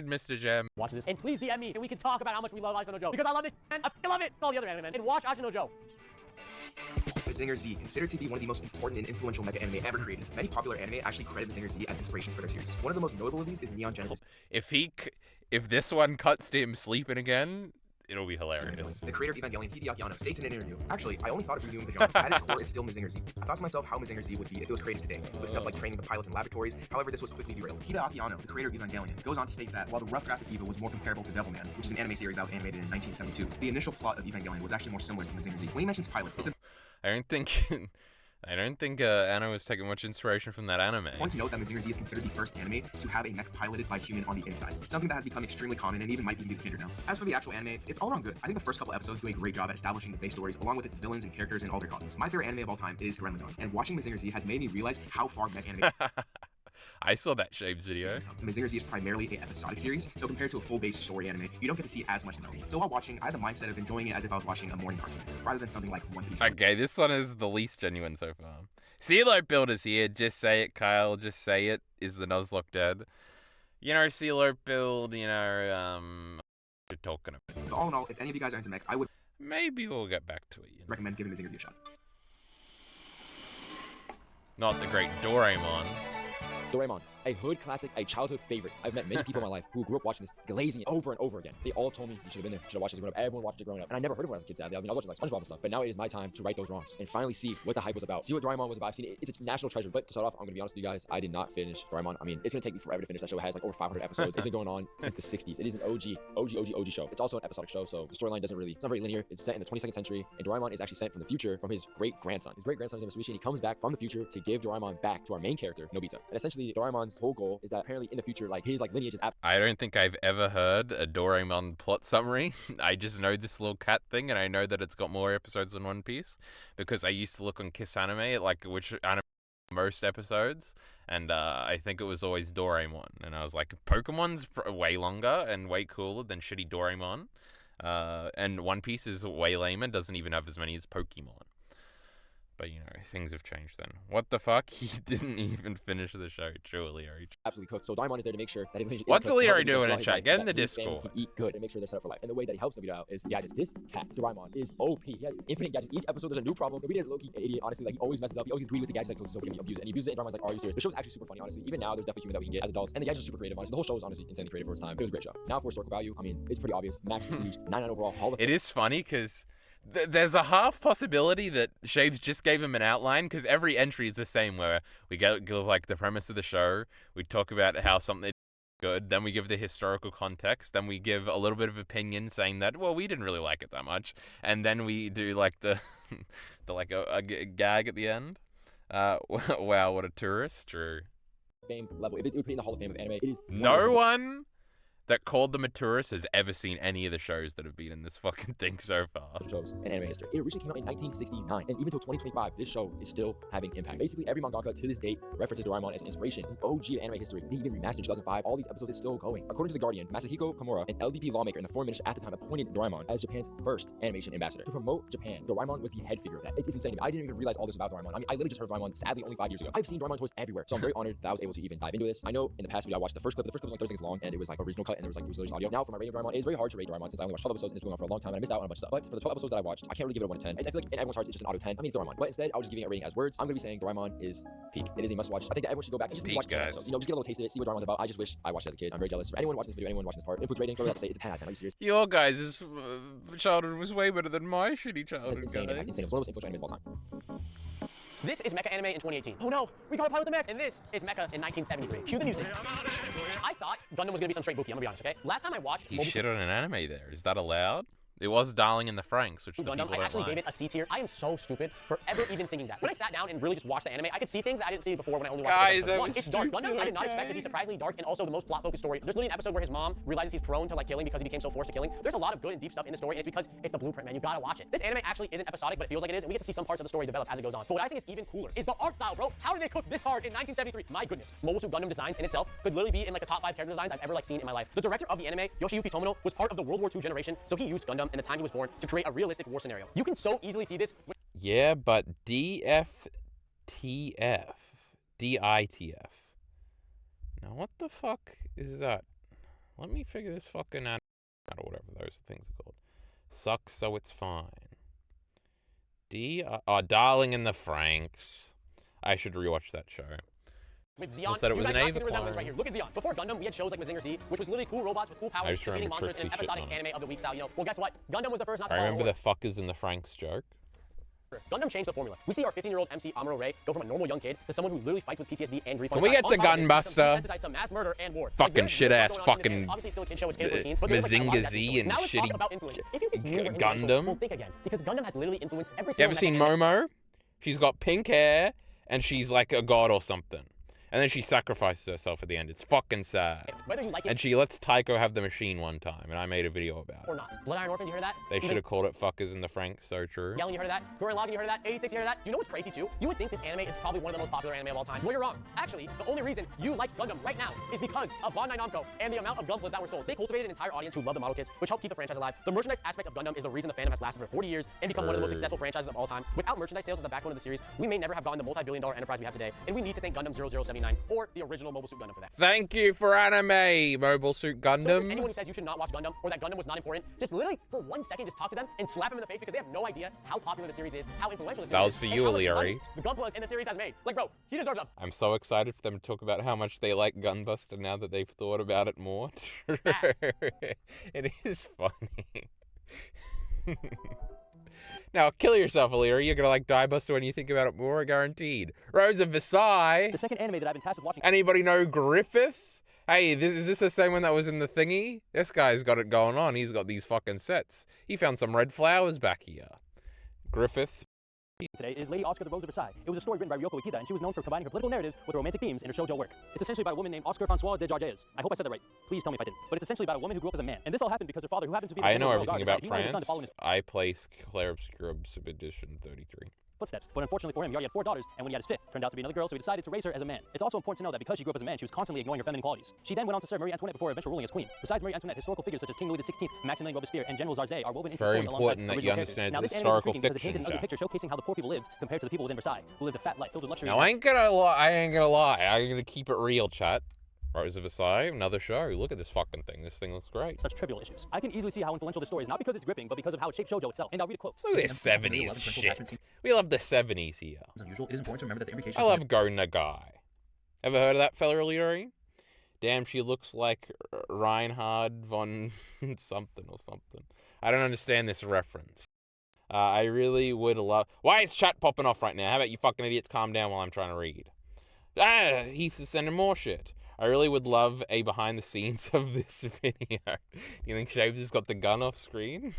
Mr. Gem. Watch this. And please DM me and we can talk about how much we love Ashita no Joe. Because I love this man. I love it. All the other anime men. And watch Ashita no Joe. Mazinger Z, considered to be one of the most important and influential mega anime ever created. Many popular anime actually credit Mazinger Z as inspiration for their series. One of the most notable of these is Neon Genesis. If this one cuts to him sleeping again, it'll be hilarious. The creator of Evangelion, Hideaki Anno, states in an interview, actually, I only thought of renewing the genre. At its core, it's still Mazinger Z. I thought to myself how Mazinger Z would be if it was created today, with stuff like training the pilots in laboratories. However, this was quickly derailed. Hideaki Anno, the creator of Evangelion, goes on to state that while the rough graphic Eva was more comparable to Devilman, which is an anime series that was animated in 1972, the initial plot of Evangelion was actually more similar to Mazinger Z. When he mentions pilots, it's I don't think Anno was taking much inspiration from that anime. I want to note that Mazinger Z is considered the first anime to have a mech piloted by human on the inside, something that has become extremely common and even might be the standard now. As for the actual anime, it's all around good. I think the first couple episodes do a great job at establishing the base stories along with its villains and characters and all their causes. My favorite anime of all time is Gurren Lagann, and watching Mazinger Z has made me realize how far mech anime I saw that Shapes video. Mazinger Z is primarily an episodic series, so compared to a full-base story anime, you don't get to see as much development. So while watching, I had the mindset of enjoying it as if I was watching a morning cartoon, rather than something like One Piece. Okay, this one is the least genuine so far. CeeLo Builder's here. Just say it, Kyle. Just say it. Is the Nuzlocke dead? You know, CeeLo Build, you know, you're talking about. So all in all, if any of you guys are into mech, I would maybe we'll get back to it. Recommend giving Mazinger Z a shot. Not the great Doraemon. Doraemon. A hood classic, a childhood favorite. I've met many people in my life who grew up watching this, glazing it over and over again. They all told me, you should have been there, you should have watched it growing up. Everyone watched it growing up. And I never heard of it as a kid, sadly. I mean, I was watching like SpongeBob and stuff, but now it is my time to right those wrongs and finally see what the hype was about. See what Doraemon was about. I've seen it. It's a national treasure. But to start off, I'm gonna be honest with you guys, I did not finish Doraemon. I mean, it's gonna take me forever to finish that show. It has like over 500 episodes. It's been going on since the 60s. It is an OG show. It's also an episodic show, so the storyline doesn't really, it's not very linear. It's set in the 22nd century, and Doraemon is actually sent from the future from his great-grandson. His great-grandson's name is Suishi, and he comes back from the future to give Doraemon back to our main character, Nobita. And essentially, Doraemon's whole goal is that apparently in the future, like his like lineage is I don't think I've ever heard a Doraemon plot summary. I just know this little cat thing, and I know that it's got more episodes than One Piece because I used to look on Kiss Anime at like which anime most episodes, and I think it was always Doraemon, and I was like, Pokemon's way longer and way cooler than shitty Doraemon, and One Piece is way lamer, doesn't even have as many as Pokemon. But, you know, things have changed then. What the fuck? He didn't even finish the show. True, Leary. Absolutely cooked. So Doraemon is there to make sure that his lineage What's is Leary doing in chat? Get in the his family Discord. can eat good and make sure they're set up for life. And the way that he helps Nobita out is gadgets. This cat, Doraemon, is OP. He has infinite gadgets. Each episode there's a new problem. Nobita is low-key an idiot, honestly. Like, he always messes up. He always gets greedy with the gadgets, like, so he abuses it. And he abuses it, and Doraemon's like, are you serious? The show's actually super funny, honestly. Even now, there's definitely humor that we can get as adults. And the gadgets are super creative, honestly. The whole show is honestly insanely creative for its time. It was a great show. Now for historical value, I mean, it's pretty obvious. Max Prestige, 99 overall, Hall of Fame. It is funny because there's a half possibility that Shaves just gave him an outline, because every entry is the same, where we give like the premise of the show, we talk about how something good, then we give the historical context, then we give a little bit of opinion saying that, well, we didn't really like it that much, and then we do like the a gag at the end. Wow, what a tourist. True. Fame level. If it would be in the Hall of Fame of anime, it is no one that called them a tourist has ever seen any of the shows that have been in this fucking thing so far. Shows in anime history. It originally came out in 1969, and even till 2025, this show is still having impact. Basically, every mangaka to this date references Doraemon as an inspiration. The OG of anime history. They even remastered in 2005. All these episodes is still going. According to The Guardian, Masahiko Komura, an LDP lawmaker and the foreign minister at the time, appointed Doraemon as Japan's first animation ambassador. To promote Japan, Doraemon was the head figure of that. It is insane. I didn't even realize all this about Doraemon. I mean, I literally just heard of Doraemon, sadly, only 5 years ago. I've seen Doraemon toys everywhere, so I'm very honored that I was able to even dive into this. I know in the past video I watched the first clip. The first clip was like 30 seconds long, and it was like a regional cut, and there was like literally just audio. Now for my rating of Doraemon, it is very hard to rate Doraemon since I only watched 12 episodes and it's going on for a long time and I missed out on a bunch of stuff. But for the 12 episodes that I watched, I can't really give it a 1 to 10. I feel like in everyone's hearts it's just an auto 10. I mean, it's Doraemon. But instead, I was just giving it a rating as words. I'm gonna be saying Doraemon is peak. It is a must watch. I think that everyone should go back and just watch the episodes. You know, just get a little taste of it, see what Doraemon's about. I just wish I watched it as a kid. I'm very jealous. For anyone watching this video, anyone watching this part, influence rating, go without to say it's a 10 out of 10. Are you serious? Your guys' childhood was way better than my shitty childhood. Insane. It's one of the most influential animes of all time. This is Mecha Anime in 2018. Oh no, we got a pilot the mech. And this is Mecha in 1973. Cue the music. I thought Gundam was gonna be some straight Buki, I'm gonna be honest, okay? Last time I watched You shit on an anime there. Is that allowed? It was Darling in the Franxx, which the Gundam, people I actually don't gave like. it a C tier. I am so stupid for ever even thinking that. When I sat down and really just watched the anime, I could see things that I didn't see before when I only watched Guys, the that One, was it's dark. stupid, Gundam, I did not expect to be surprisingly dark and also the most plot-focused story. There's literally an episode where his mom realizes he's prone to like killing because he became so forced to killing. There's a lot of good and deep stuff in the story, and it's because it's the blueprint, man. You gotta watch it. This anime actually isn't episodic, but it feels like it is, and we get to see some parts of the story develop as it goes on. But what I think is even cooler is the art style, bro. How did they cook this hard in 1973? My goodness. Mobile Suit Gundam designs in itself could literally be in like the top 5 character designs I've ever like seen in my life. The director of the anime, Yoshiyuki Tomono, was part of the World War II generation, so he used Gundam and the time he was born to create a realistic war scenario. You can so easily see this. Yeah, but DITF. Now what the fuck is that? Let me figure this fucking out, or whatever those things are called. Sucks so it's fine. Darling in the Franxx. I should rewatch that show. With Zeon, Said it was you an guys Ava see the resemblance clone. right here. Look at Zeon. Before Gundam, we had shows like Mazinger Z, which was literally cool robots with cool powers, just remember defeating monsters in an Trixie episodic shitting on anime of the week style. You know, well, guess what? Gundam was the first not to I follow remember order. the fuckers in the Franxx joke. Gundam changed the formula. We see our 15-year-old MC Amuro Ray go from a normal young kid to someone who literally fights with PTSD and grief. Can we get to Gunbuster? To mass murder and war. Fucking shit-ass fucking obviously still a kid show, it's catered for teens, but there's, like, a lot of Mazinger that Z and now let's talk shitty about influence. If you think you were influential, Gundam. well, think again, because Gundam has literally influenced every You single ever seen mecha anime. Momo? She's got pink hair and she's like a god or something. And then she sacrifices herself at the end. It's fucking sad. Whether you like it And she lets Taiko have the machine one time, and I made a video about or it. not. Blood Iron Orphan, you heard that? They should have called it fuckers in the Franxx, so true. Yelling, you heard of that? Gurren Lagann, you heard of that? 86, you heard of that? You know what's crazy too? You would think this anime is probably one of the most popular anime of all time. Well, you're wrong. Actually, the only reason you like Gundam right now is because of Bandai Namco and the amount of Gunplas that were sold. They cultivated an entire audience who love the model kits, which helped keep the franchise alive. The merchandise aspect of Gundam is the reason the fandom has lasted for 40 years and become one of the most successful franchises of all time. Without merchandise sales as the backbone of the series, we may never have gotten the multi-billion-dollar enterprise we have today, and we need to thank Gundam 0079 1979, or the original Mobile Suit Gundam for that. Thank you for anime, Mobile Suit So if there's Gundam. anyone who says you should not watch Gundam or that Gundam was not important, just literally for 1 second just talk to them and slap them in the face because they have no idea how popular the series is, how influential the series That was is, for and you, how much Leary. money the Gunplas in the series has made. Like, bro, he deserves them. I'm so excited for them to talk about how much they like Gunbuster now that they've thought about it more. It is funny. Now, kill yourself, Illyria. You're gonna like Diebuster when you think about it more, guaranteed. Rose of Versailles. The second anime that I've been tasked with watching. Anybody know Griffith? Hey, is this the same one that was in the thingy? This guy's got it going on. He's got these fucking sets. He found some red flowers back here. Griffith. Today is Lady Oscar the Rose of Versailles. It was a story written by Ryoko Ikeda, and she was known for combining her political narratives with romantic themes in her shoujo work. It's essentially about a woman named Oscar Francois de Jarges. I hope I said that right. Please tell me if I didn't. But it's essentially about a woman who grew up as a man. And this all happened because her father, who happens to be the I know Royal everything Guard, about decided he wanted his son to follow in France. his I place Claire Obscura Subedition 33. footsteps. But unfortunately for him, he already had 4 daughters, and when he had his 5th, turned out to be another girl, so he decided to raise her as a man. It's also important to know that because she grew up as a man, she was constantly ignoring her feminine qualities. She then went on to serve Marie Antoinette before eventually ruling as queen. Besides Marie Antoinette, historical figures such as King Louis XVI, Maximilien Robespierre, and General Zarzé are woven It's into very the story important alongside that you original understand characters. it's Now, this historical anime is intriguing because it paints fiction, an ugly Jack. picture showcasing how the poor people lived compared to the people within Versailles, who lived a fat life filled with luxury. Now, I ain't gonna lie. I'm gonna keep it real, chat. Rose of Versailles, another show. Look at this fucking thing. This thing looks great. Such trivial issues. I can easily see how influential the story is, not because it's gripping, but because of how it shaped shoujo itself. And I'll read a quote. Look at this 70s shit. We love the 70s here. Unusual. It is important to remember that the implications. I love Go Nagai. Ever heard of that fella, Leary? Damn, she looks like Reinhard von something or something. I don't understand this reference. I really would love... Why is chat popping off right now? How about you fucking idiots calm down while I'm trying to read? He's sending more shit. I really would love a behind the scenes of this video. You think Shaves has got the gun off screen?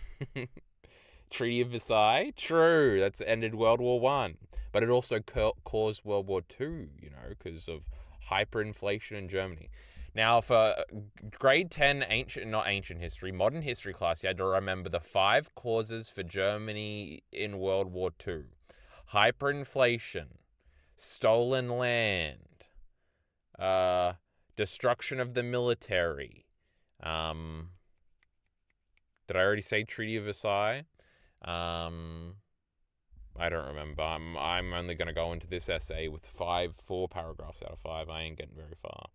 Treaty of Versailles? True, that's ended World War One. But it also caused World War Two, you know, because of hyperinflation in Germany. Now, for grade 10 not ancient history, modern history class, you had to remember the 5 causes for Germany in World War II. Hyperinflation, stolen land, destruction of the military. Did I already say Treaty of Versailles? I don't remember. I'm only going to go into this essay with 4 paragraphs out of 5. I ain't getting very far.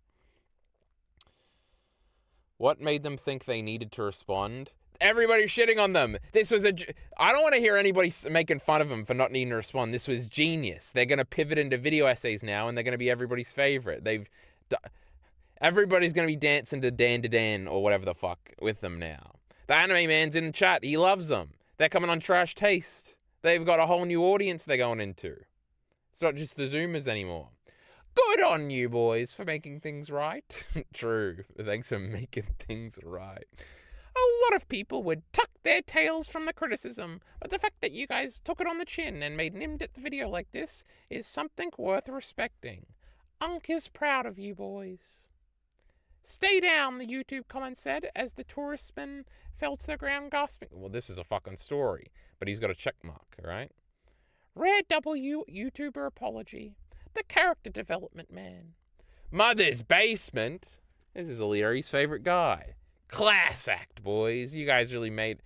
What made them think they needed to respond? Everybody's shitting on them. This was I don't want to hear anybody making fun of them for not needing to respond. This was genius. They're going to pivot into video essays now, and they're going to be everybody's favorite. Everybody's going to be dancing to Dan or whatever the fuck with them now. The anime man's in the chat. He loves them. They're coming on Trash Taste. They've got a whole new audience they're going into. It's not just the Zoomers anymore. Good on you, boys, for making things right. True. Thanks for making things right. A lot of people would tuck their tails from the criticism, but the fact that you guys took it on the chin and made an in-depth video like this is something worth respecting. Unc is proud of you, boys. Stay down, the YouTube comment said, as the touristman fell to the ground gasping. Well, this is a fucking story, but he's got a check mark, alright? Rare W YouTuber apology. The character development man. Mother's Basement. This is Illyri's favorite guy. Class act, boys. You guys really made...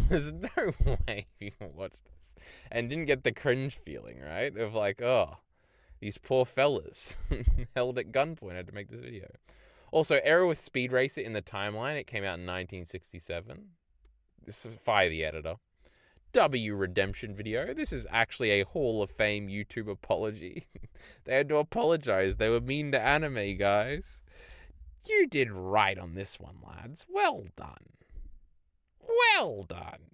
There's no way people watched this and didn't get the cringe feeling, right? Of like, oh, these poor fellas held at gunpoint had to make this video. Also, error with Speed Racer in the timeline. It came out in 1967. This is Fire the Editor. W redemption video. This is actually a Hall of Fame YouTube apology. They had to apologize. They were mean to anime, guys. You did right on this one, lads. Well done. Well done.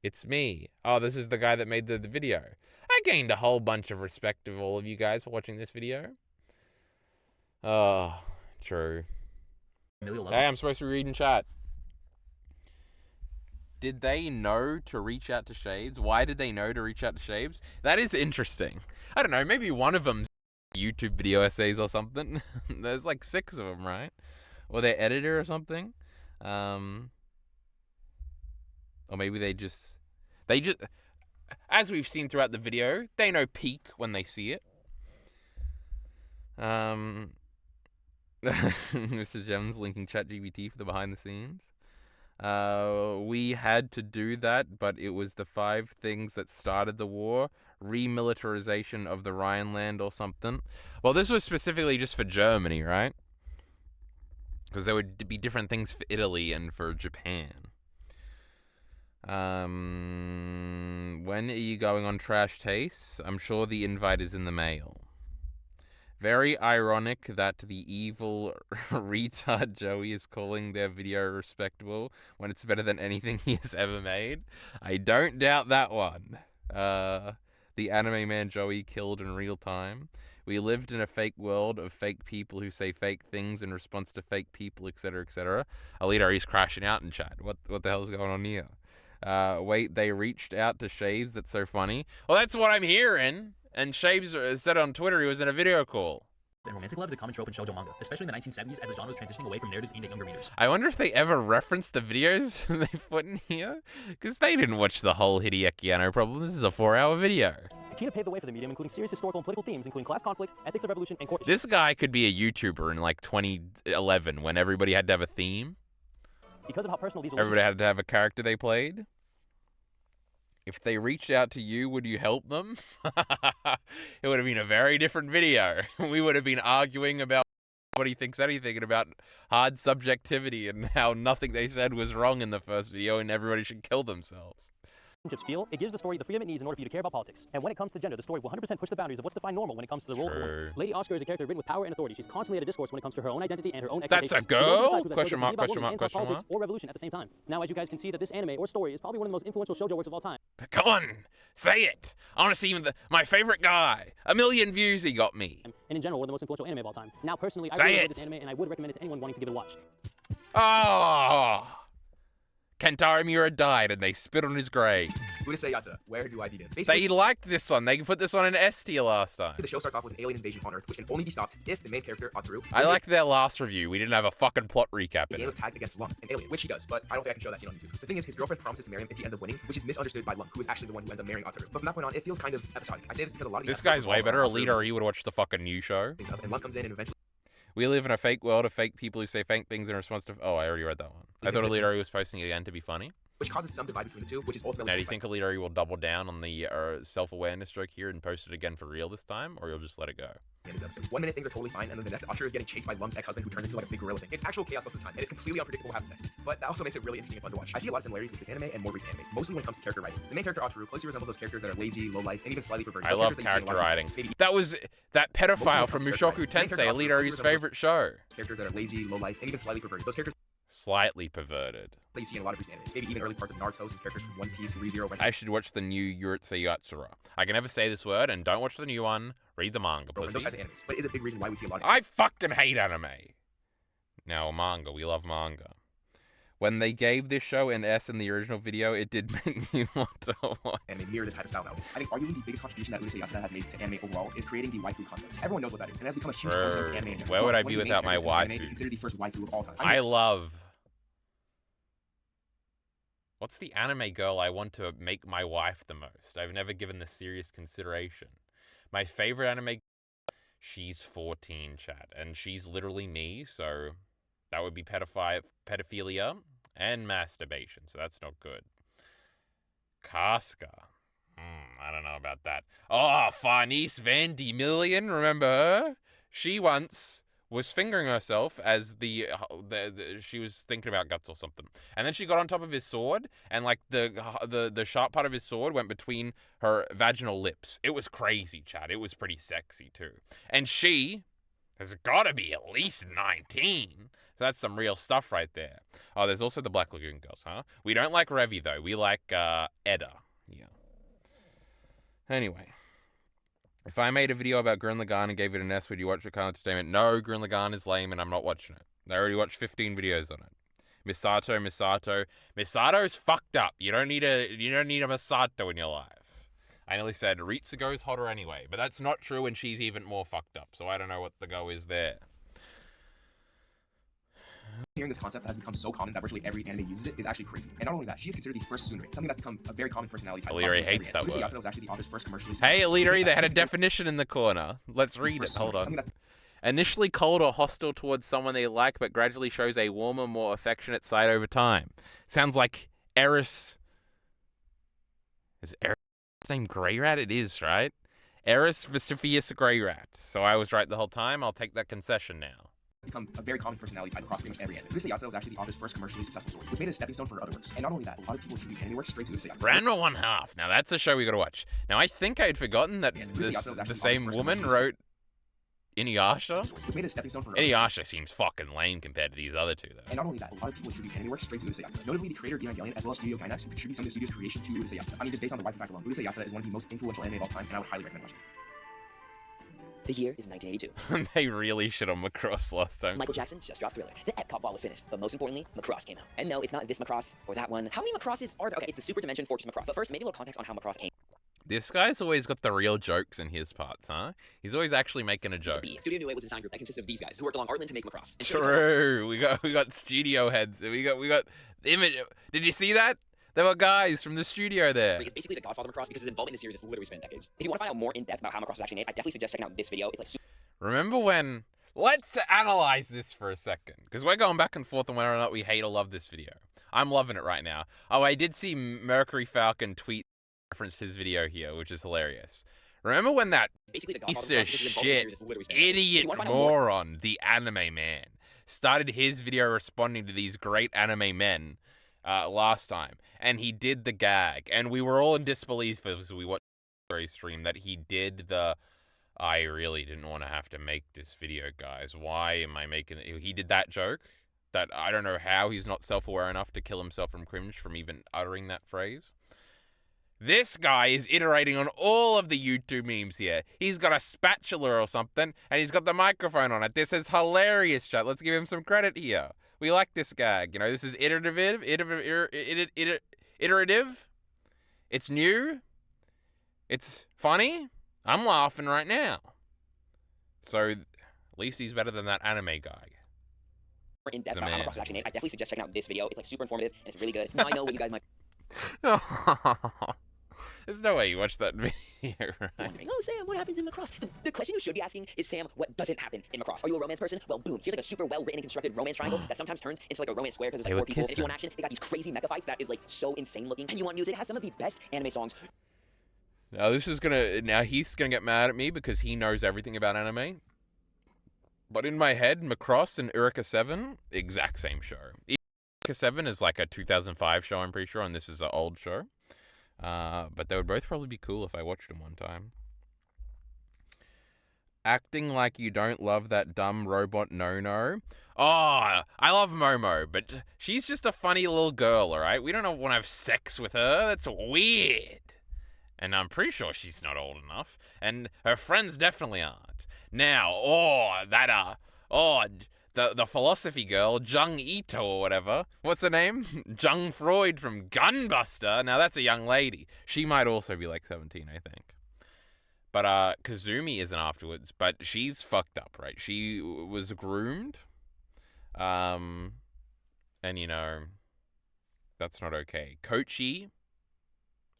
It's me. Oh, this is the guy that made the video. I gained a whole bunch of respect of all of you guys for watching this video. Oh, true. Hey, I'm supposed to be reading chat. Did they know to reach out to Shaves? Why did they know to reach out to Shaves? That is interesting. I don't know, maybe one of them's YouTube video essays or something. There's like 6 of them, right? Or their editor or something. Or maybe they just, as we've seen throughout the video, they know peak when they see it. Mr. Gems linking ChatGPT for the behind the scenes. We had to do that, but it was the 5 things that started the war. Remilitarization of the Rhineland or something. Well, this was specifically just for Germany, right? Because there would be different things for Italy and for Japan. When are you going on Trash Tastes? I'm sure the invite is in the mail. Very ironic that the evil retard Joey is calling their video respectable when it's better than anything he has ever made. I don't doubt that one. The anime man Joey killed in real time. We lived in a fake world of fake people who say fake things in response to fake people, etc., etc. Alita, he's crashing out in chat. What the hell's going on here? Wait, they reached out to Shaves? That's so funny. Well, that's what I'm hearing. And Shaves said on Twitter he was in a video call. And romantic love is a common trope in shoujo manga, especially in the 1970s as the genre was transitioning away from narratives aimed at younger readers. I wonder if they ever referenced the videos they put in here? Because they didn't watch the whole Hideaki Anno problem. This is a 4-hour video. Akira paved the way for the medium, including serious historical and political themes, including class conflicts, ethics of revolution, and court. This guy could be a YouTuber in like 2011 when everybody had to have a theme. Because of how personal these Everybody had to have a character they played. If they reached out to you, would you help them? It would have been a very different video. We would have been arguing about what he thinks anything and about hard subjectivity and how nothing they said was wrong in the first video and everybody should kill themselves. Feel, it gives the story the freedom it needs in order for you to care about politics. And when it comes to gender, the story will 100% push the boundaries of what's defined normal when it comes to the role of a woman. Lady Oscar is a character written with power and authority. She's constantly at a discourse when it comes to her own identity and her own expectations. That's a girl? Question mark, question mark, question politics mark. Or revolution at the same time. Now, as you guys can see, that this anime or story is probably one of the most influential shoujo works of all time. Come on, say it. I want to see even my favorite guy. 1 million views he got me. And in general, one of the most influential anime of all time. Now, personally, I say really it. love this anime, and I would recommend it to anyone wanting to give it a watch. Oh. Kentaro Miura died and they spit on his grave. Unisayata, where do I begin? They liked this one. They put this one in S tier last time. The show starts off with an alien invasion on Earth, which can only be stopped if the main character, Ataru... I liked their last review. We didn't have a fucking plot recap in game it. of tag against Lung, an alien, which he does, but I don't think I can show that scene on YouTube. The thing is, his girlfriend promises to marry him if he ends up winning, which is misunderstood by Lung, who is actually the one who ends up marrying Ataru. But from that point on, it feels kind of episodic. I say this because a lot of This guy's way better. Alita or you would watch the fucking new show. And Lung comes in and eventually... We live in a fake world of fake people who say fake things in response to... Oh, I already read that one. I thought Alita was posting it again to be funny. Which causes some divide between the two, which is ultimately... Now, do you think Alita will double down on the self-awareness joke here and post it again for real this time, or you'll just let it go? 1 minute things are totally fine, and then the next, Ataru is getting chased by Lung's ex-husband who turns into like a big gorilla thing. It's actual chaos most of the time, and it's completely unpredictable what happens next. But that also makes it really interesting and fun to watch. I see a lot of similarities with this anime and more recent animes, mostly when it comes to character writing. The main character, Ataru, closely resembles those characters that are lazy, low-life, and even slightly perverted. I love character writing. That was that pedophile from Mushoku Tensei, Alita's favorite show. Characters that are lazy, low-life, and even slightly perverted. Those characters... Slightly perverted. That you see in a lot of recent animes, maybe even early parts of Naruto and characters from One Piece, ReZero... I should watch the new Urusei Yatsura. I can never say this word, and don't watch the new one. Read the manga, pussy. Those types of animes, but is a big reason why we see a lot of... I fucking hate anime. Now, manga. We love manga. When they gave this show an S in the original video, it did make me want to watch. And they mirror this type of style nowadays. I think arguably the biggest contribution that Unisayata has made to anime overall is creating the waifu concept. Everyone knows what that is, and it has become a huge concept in anime in general. Where would I be without my waifu? Considered the first waifu of all time. I love... What's the anime girl I want to make my wife the most? I've never given this serious consideration. My favorite anime... She's 14, chat, and she's literally me, so that would be pedophilia and masturbation, so that's not good. Casca. I don't know about that. Oh, Farnese Van de Million, remember her? She once was fingering herself as she was thinking about guts or something. And then she got on top of his sword, and like the sharp part of his sword went between her vaginal lips. It was crazy, chat. It was pretty sexy too. And she has got to be at least 19. So that's some real stuff right there. Oh, there's also the Black Lagoon girls, huh? We don't like Revi though. We like Edda. Yeah. Anyway. If I made a video about Gurren Lagann and gave it an S, would you watch it? Kind of entertainment? No, Gurren Lagann is lame and I'm not watching it. I already watched 15 videos on it. Misato's fucked up. You don't need a Misato in your life. I nearly said Ritsugo's hotter anyway, but that's not true and she's even more fucked up, so I don't know what the go is there. Hearing this concept that has become so common that virtually every anime uses it is actually crazy. And not only that, she is considered the first tsundere, something that's become a very common personality type. Aliri hates that word. Was actually the author's first commercially hey, Aliri, they had a definition in the corner. Let's read it. Hold on. Initially cold or hostile towards someone they like, but gradually shows a warmer, more affectionate side over time. Sounds like Eris. Is Eris name Grey Rat? It is, right? Eris Vesifius Grey Rat. So I was right the whole time. I'll take that concession now. Become a very common personality type across pretty much every anime. Urusei Yatsura was actually the author's first commercially successful story, which made it a stepping stone for other works. And not only that, a lot of people attribute anime works straight to Urusei Yatsura. Ranma 1/2. Now that's a show we gotta watch. Now I think I had forgotten that the same woman wrote Inuyasha. Which made it a stepping stone for Inuyasha seems fucking lame compared to these other two, though. And not only that, a lot of people attribute anime works straight to Urusei Yatsura. Notably, the creator of Evangelion, as well as Studio Gainax, who contribute some of the studio's creation to Urusei Yatsura. I mean, just based on the waifu fact alone, Urusei Yatsura is one of the most influential anime of all time, and I would highly recommend watching it. The year is 1982. They really shit on Macross last time. Michael Jackson just dropped Thriller. The Epcot ball was finished, but most importantly, Macross came out. And no, it's not this Macross or that one. How many Macrosses are there? Okay, it's the Super Dimension Fortress Macross. But first, maybe a little context on how Macross came. This guy's always got the real jokes in his parts, huh? He's always actually making a joke. Studio Nue was a design group that consists of these guys who worked along Artland to make Macross. True. We got studio heads. We got image. Did you see that? There were guys from the studio there. It's basically the Godfather of Macross because his involvement in the series has literally spanned decades. If you want to find out more in depth about how Macross was actually made, I definitely suggest checking out this video. It's like Remember when... Let's analyze this for a second, because we're going back and forth on whether or not we hate or love this video. I'm loving it right now. Oh, I did see Mercury Falcon tweet reference his video here, which is hilarious. Remember when that piece of shit, idiot moron, the anime man, started his video responding to these great anime men last time, and he did the gag, and we were all in disbelief as we watched the stream that he did the... I really didn't want to have to make this video, guys. Why am I making it? He did that joke that I don't know how he's not self-aware enough to kill himself from cringe from even uttering that phrase. This guy is iterating on all of the YouTube memes here. He's got a spatula or something, and he's got the microphone on it. This is hilarious, chat. Let's give him some credit here. We like this gag. You know, this is iterative. It's new. It's funny. I'm laughing right now. So, at least he's better than that anime guy. In depth about how Macross was actually made, I definitely suggest checking out this video. It's like super informative and it's really good. Now I know what you guys might. There's no way you watched that video, right? Wondering, oh Sam, what happens in Macross? The question you should be asking is, Sam, what doesn't happen in Macross? Are you a romance person? Well, boom. Here's like a super well written and constructed romance triangle that sometimes turns into like a romance square because there's like 4 people. If you want action, they got these crazy mecha fights that is like so insane looking. And you want music? It has some of the best anime songs. Now Heath's gonna get mad at me because he knows everything about anime. But in my head, Macross and Eureka 7, exact same show. Eureka 7 is like a 2005 show, I'm pretty sure, and this is an old show. But they would both probably be cool if I watched them one time. Acting like you don't love that dumb robot no-no. Oh, I love Momo, but she's just a funny little girl, alright? We don't want to have sex with her. That's weird. And I'm pretty sure she's not old enough. And her friends definitely aren't. Now, the philosophy girl, Jung Ito or whatever. What's her name? Jung Freud from Gunbuster. Now, that's a young lady. She might also be like 17, I think. But Kazumi isn't afterwards. But she's fucked up, right? She was groomed. And, you know, that's not okay. Kochi,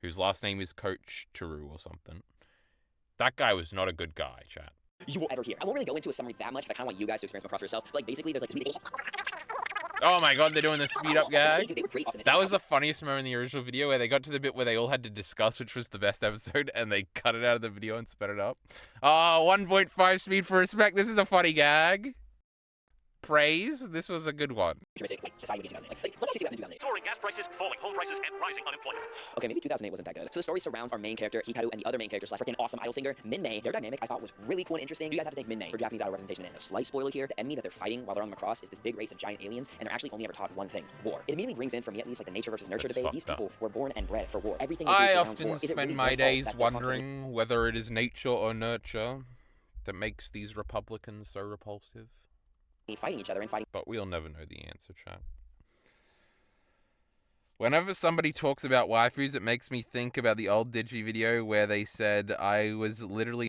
whose last name is Coach Turu or something. That guy was not a good guy, chat. You will ever hear. I won't really go into a summary that much because I kind of want you guys to experience Macross for yourself. But like basically, there's like. Oh my god, they're doing the speed up gag. That was the funniest moment in the original video where they got to the bit where they all had to discuss which was the best episode and they cut it out of the video and sped it up. Oh, 1.5 speed for respect. This is a funny gag. Praise. This was a good one. Let's actually see what happened in 2008. Soaring gas prices, falling home prices, and rising unemployment. Okay, maybe 2008 wasn't that good. So the story surrounds our main character, Hikaru, and the other main character / freaking awesome idol singer, Minmay. Their dynamic I thought was really cool and interesting. You guys have to take Minmay for Japanese idol representation. And a slight spoiler here, the enemy that they're fighting while they're on the Macross is this big race of giant aliens, and they're actually only ever taught one thing: war. It immediately brings in, for me at least, like the nature versus nurture debate. These people were born and bred for war. Everything they do I surrounds often war. spend my days wondering whether it is nature or nurture that makes these Republicans so repulsive. Fighting each other and fighting. But we'll never know the answer, chat. Whenever somebody talks about waifus, it makes me think about the old Digi video where they said I was literally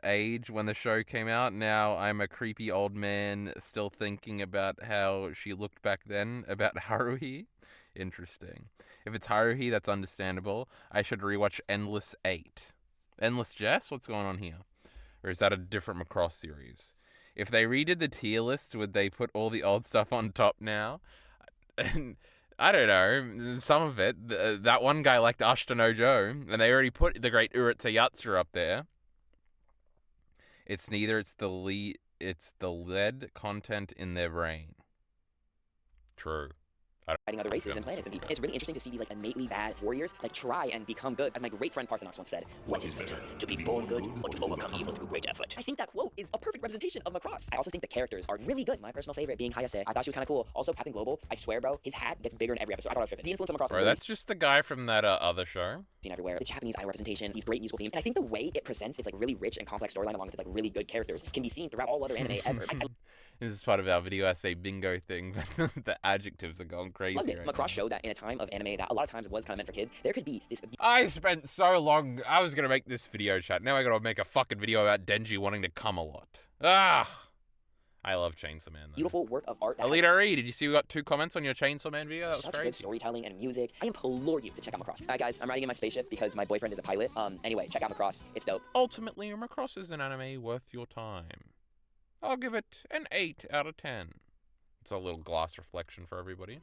age when the show came out. Now I'm a creepy old man still thinking about how she looked back then about Haruhi. Interesting. If it's Haruhi, that's understandable. I should rewatch Endless 8. Endless Jess? What's going on here? Or is that a different Macross series? If they redid the tier list, would they put all the old stuff on top now? And I don't know. Some of it. That one guy liked Ashita no Joe, and they already put the great Urita Yatsura up there. It's neither. It's the lead content in their brain. True. Fighting other races and planets and people. It's really interesting to see these like innately bad warriors like try and become good. As my great friend Parthenos once said, "What is better, to be born good or to overcome evil through great effort?" I think that quote is a perfect representation of Macross. I also think the characters are really good. My personal favorite being Hayase. I thought she was kind of cool. Also, Captain Global. I swear, bro, his hat gets bigger in every episode. I thought I was tripping. The influence of Macross. Bro, that's just the guy from that other show. Seen everywhere. The Japanese idol representation, these great musical themes. And I think the way it presents its like really rich and complex storyline along with its like really good characters can be seen throughout all other anime ever. This is part of our video essay bingo thing. The adjectives are going crazy. Loved it. Right Macross now. showed that in a time of anime that a lot of times was kind of meant for kids, there could be this. I spent so long. I was gonna make this video chat. Now I gotta make a fucking video about Denji wanting to come a lot. I love Chainsaw Man. Though. Beautiful work of art. Alita E, did you see we got 2 comments on your Chainsaw Man video? That was Such great. good storytelling and music. I implore you to check out Macross. Alright guys, I'm riding in my spaceship because my boyfriend is a pilot. Anyway, check out Macross. It's dope. Ultimately, Macross is an anime worth your time. I'll give it an 8 out of 10. It's a little glass reflection for everybody.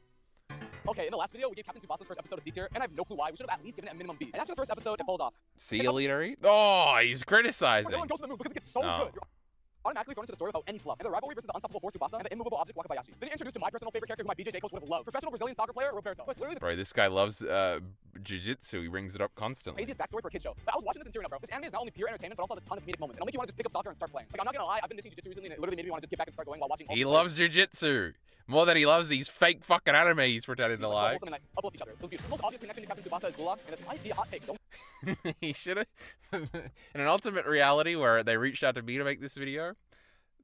Okay, in the last video, we gave Captain Tsubasa's first episode a C tier, and I have no clue why. We should have at least given it a minimum B. And after the first episode, it falls off. See you later, E? Oh, he's criticizing. Everyone goes to the moon because it gets so good. You're automatically thrown into the story without any fluff. And the rivalry versus the unstoppable force Tsubasa and the immovable object Wakabayashi. Then introduced to my personal favorite character who my BJJ coach would have loved. Professional Brazilian soccer player Roberto. Who is literally the Bro, this guy loves jiu-jitsu. He brings it up constantly. craziest backstory for a kid show. But I was watching this in tearing up, bro. This anime is not only pure entertainment, but also has a ton of comedic moments. It'll make you want to just pick up soccer and start playing. Like, I'm not gonna lie, I've been missing jiu-jitsu recently, and it literally made me want to just get back and start going while watching all He loves jiu-jitsu. More than he loves these fake fucking anime he's pretending to like. So uplift each other. So the most obvious connection to Captain Tsubasa is Gula, and this might be a hot take. Don't He should have. In an ultimate reality where they reached out to me to make this video,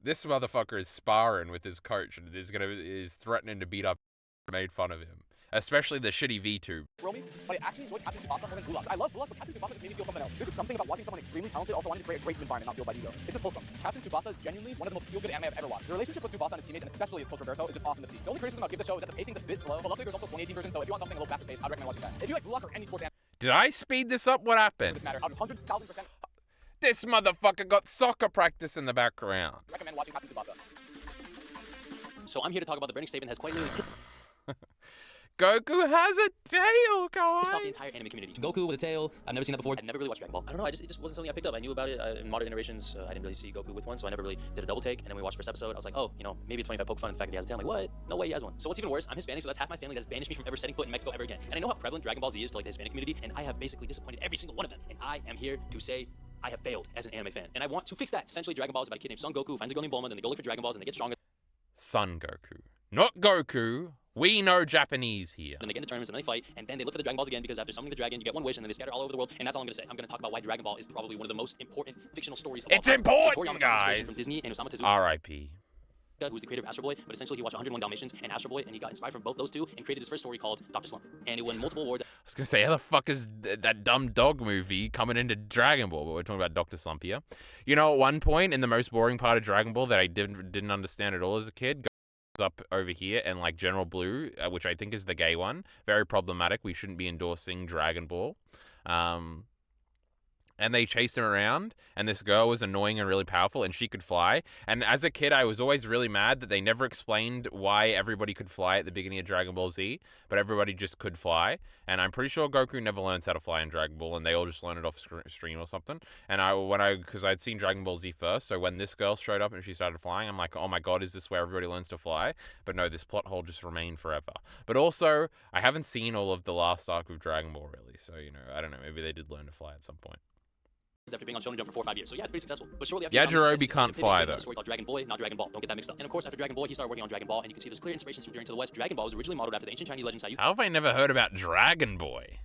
this motherfucker is sparring with his coach and is threatening to beat up. Made fun of him, especially the shitty VTube. thrill me, but I actually enjoyed Captain Tsubasa more than Gula. I love Gula, but Captain Tsubasa just made me feel something else. There's just something about watching someone extremely talented also wanting to create a great environment, not fueled by ego. It's just wholesome. Captain Tsubasa is genuinely one of the most feel-good anime I've ever watched. The relationship with Tsubasa and his teammates, and especially his coach Roberto, is just awesome to see. The only criticism I'll give the show is that the pacing is a bit slow, but luckily there's also 2018 version, so if you want something a little faster paced, I'd recommend watching that. If you like Gulak or any sports anime, Did I speed this up? What happened? matter, out of 100,000%, This motherfucker got soccer practice in the background. recommend watching Captain Tsubasa. So I'm here to talk about the burning statement has quite nearly Goku has a tail, guys. pissed off the entire anime community. Goku with a tail. I've never seen that before. I've never really watched Dragon Ball. I don't know. It just wasn't something I picked up. I knew about it in modern iterations. I didn't really see Goku with one, so I never really did a double take. And then we watched the first episode. I was like, oh, you know, maybe it's funny if I poke fun at the fact that he has a tail. I'm like, what? No way he has one. So what's even worse? I'm Hispanic, so that's half my family that has banished me from ever setting foot in Mexico ever again. And I know how prevalent Dragon Ball Z is to like the Hispanic community, and I have basically disappointed every single one of them. And I am here to say I have failed as an anime fan, and I want to fix that. Essentially, Dragon Ball is about a kid named Son Goku who finds a girl named Bulma, then they go look for Dragon Balls, and they get stronger. Son Goku, not Goku. We know Japanese here. Then they get into tournaments and they fight, and then they look for the Dragon Balls again because after summoning the dragon, you get one wish, and then they scatter all over the world. And that's all I'm gonna say. I'm gonna talk about why Dragon Ball is probably one of the most important fictional stories of all It's time. important, So Toriyama found guys. inspiration from Disney and Osamu Tezuka. R.I.P. Who's the creator of Astro Boy, but essentially he watched 101 Dalmatians and Astro Boy, and he got inspired from both those two and created his first story called Dr. Slump. And it won multiple awards. I was gonna say, how the fuck is that dumb dog movie coming into Dragon Ball? But we're talking about Dr. Slump here. You know, at one point in the most boring part of Dragon Ball that I didn't understand at all as a kid, goes up over here and like General Blue, which I think is the gay one, very problematic. We shouldn't be endorsing Dragon Ball. And they chased him around, and this girl was annoying and really powerful, and she could fly. And as a kid, I was always really mad that they never explained why everybody could fly at the beginning of Dragon Ball Z, but everybody just could fly. And I'm pretty sure Goku never learns how to fly in Dragon Ball, and they all just learn it off stream or something. And because I'd seen Dragon Ball Z first, so when this girl showed up and she started flying, I'm like, oh my god, is this where everybody learns to fly? But no, this plot hole just remained forever. But also, I haven't seen all of the last arc of Dragon Ball really, so you know, I don't know, maybe they did learn to fly at some point. After being on Shonen Jump for 4 or 5 years. So yeah, it's pretty successful. But shortly after Yajirobe can't fly though. A story called Dragon Boy, not Dragon Ball. Don't get that mixed up. And of course, after Dragon Boy, he started working on Dragon Ball, and you can see there's clear inspirations from Journey to the West. Dragon Ball was originally modeled after the ancient Chinese legend Sayuki. How have I never heard about Dragon Boy?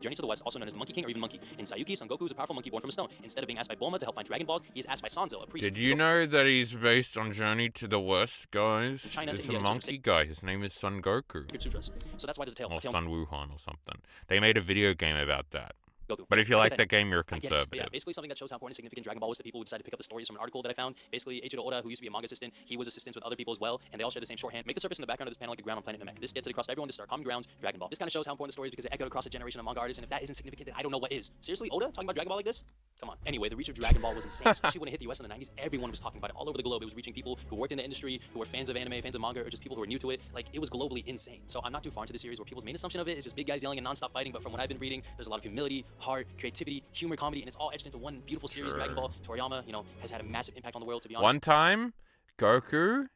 Journey to the West, also known as the Monkey King or even Monkey. In Sayuki, Son Goku is a powerful monkey born from a stone. Instead of being asked by Bulma to help find Dragon Balls, he is asked by Sanzo, a priest. Did you know that he's based on Journey to the West, guys? China to It's a India, monkey guy. His name is Son Goku. Sutras. So that's why there's a tail. Or Son Wuhan or something. They made a video game about that. Goku. But if you I like get that game, you're a I get it. conservative. But yeah, basically something that shows how important and significant Dragon Ball was to people who decided to pick up the stories from an article that I found. Basically, Eiichiro Oda, who used to be a manga assistant, he was assistants with other people as well, and they all share the same shorthand. Make the surface in the background of this panel like a ground on Planet Namek. This gets it across to everyone to start common ground, Dragon Ball. This kind of shows how important the story is because it echoed across a generation of manga artists, and if that isn't significant, then I don't know what is. Seriously, Oda talking about Dragon Ball like this? Come on. Anyway, the reach of Dragon Ball was insane, especially when it hit the US in the 90s. Everyone was talking about it all over the globe. It was reaching people who worked in the industry, who were fans of anime, fans of manga, or just people who were new to it. Like, it was globally insane. So I'm not too far into the series where people's main assumption of it is just big guys yelling and non-stop fighting, but from what I've been reading, there's a lot of humility, heart, creativity, humor, comedy, and it's all etched into one beautiful series. Sure. Dragon Ball, Toriyama, you know, has had a massive impact on the world, to be honest. One time, Goku,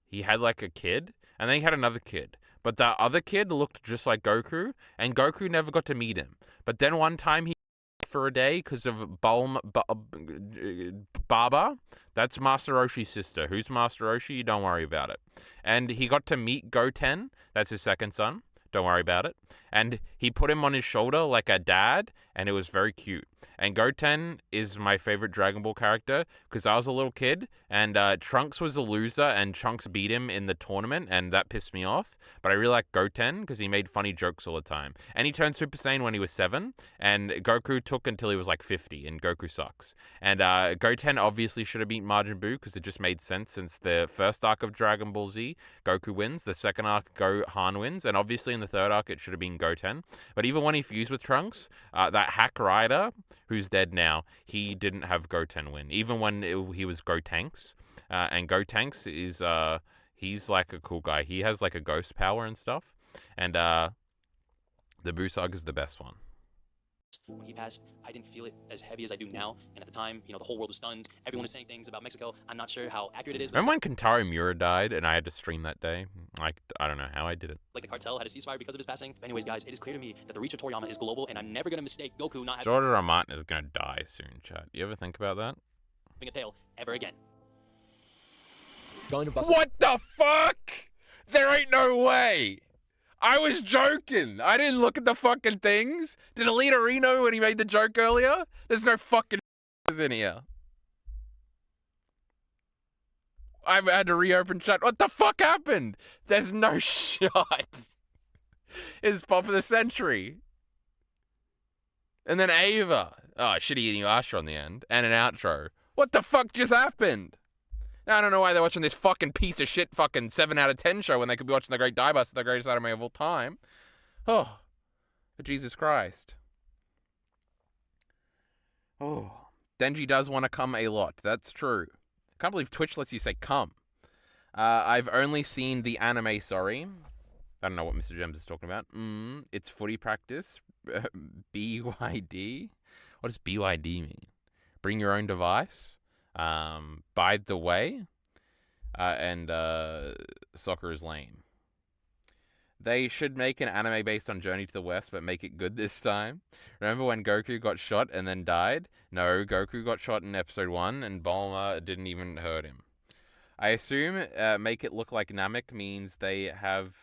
he had like a kid, and then he had another kid. But that other kid looked just like Goku, and Goku never got to meet him. But then one time he for a day because of Baba. That's Master Roshi's sister. Who's Master Roshi? Don't worry about it. And he got to meet Goten. That's his second son. Don't worry about it. And he put him on his shoulder like a dad, and it was very cute. And Goten is my favorite Dragon Ball character because I was a little kid, and Trunks was a loser, and Trunks beat him in the tournament, and that pissed me off. But I really like Goten because he made funny jokes all the time. And he turned Super Saiyan when he was 7, and Goku took until he was like 50, and Goku sucks. And Goten obviously should have beat Majin Buu because it just made sense since the first arc of Dragon Ball Z, Goku wins. The second arc, Gohan wins. And obviously in the third arc, it should have been Goten. But even when he fused with Trunks, that Hack Rider, who's dead now, he didn't have Goten win. Even when he was Gotenks. And Gotenks is, he's like a cool guy. He has like a ghost power and stuff. And the Buu Saga is the best one. When he passed, I didn't feel it as heavy as I do now. And at the time, you know, the whole world was stunned. Everyone was saying things about Mexico. I'm not sure how accurate it is. Remember when Kentaro Miura died and I had to stream that day? Like, I don't know how I did it. Like the cartel had a ceasefire because of his passing. But anyways, guys, it is clear to me that the reach of Toriyama is global, and I'm never going to mistake Goku not having George R. Martin is going to die soon, chat. You ever think about that? a tail ever again. What the fuck? There ain't no way. I was joking. I didn't look at the fucking things. Did Alita Reno when he made the joke earlier? There's no fucking in here. I had to reopen chat. What the fuck happened? There's no shot. It's pop of the century. And then Ava. Oh, shitty eating Asher on the end. And an outro. What the fuck just happened? Now, I don't know why they're watching this fucking piece of shit fucking 7 out of 10 show when they could be watching The Great Die Bus, the greatest anime of all time. Oh, Jesus Christ. Oh, Denji does want to come a lot. That's true. I can't believe Twitch lets you say come. I've only seen the anime, sorry. I don't know what Mr. Gems is talking about. It's footy practice. BYD? What does BYD mean? Bring your own device? By the way, and soccer is lame. They should make an anime based on Journey to the West, but make it good this time. Remember when Goku got shot and then died? No, Goku got shot in episode 1, and Bulma didn't even hurt him. I assume make it look like Namek means they have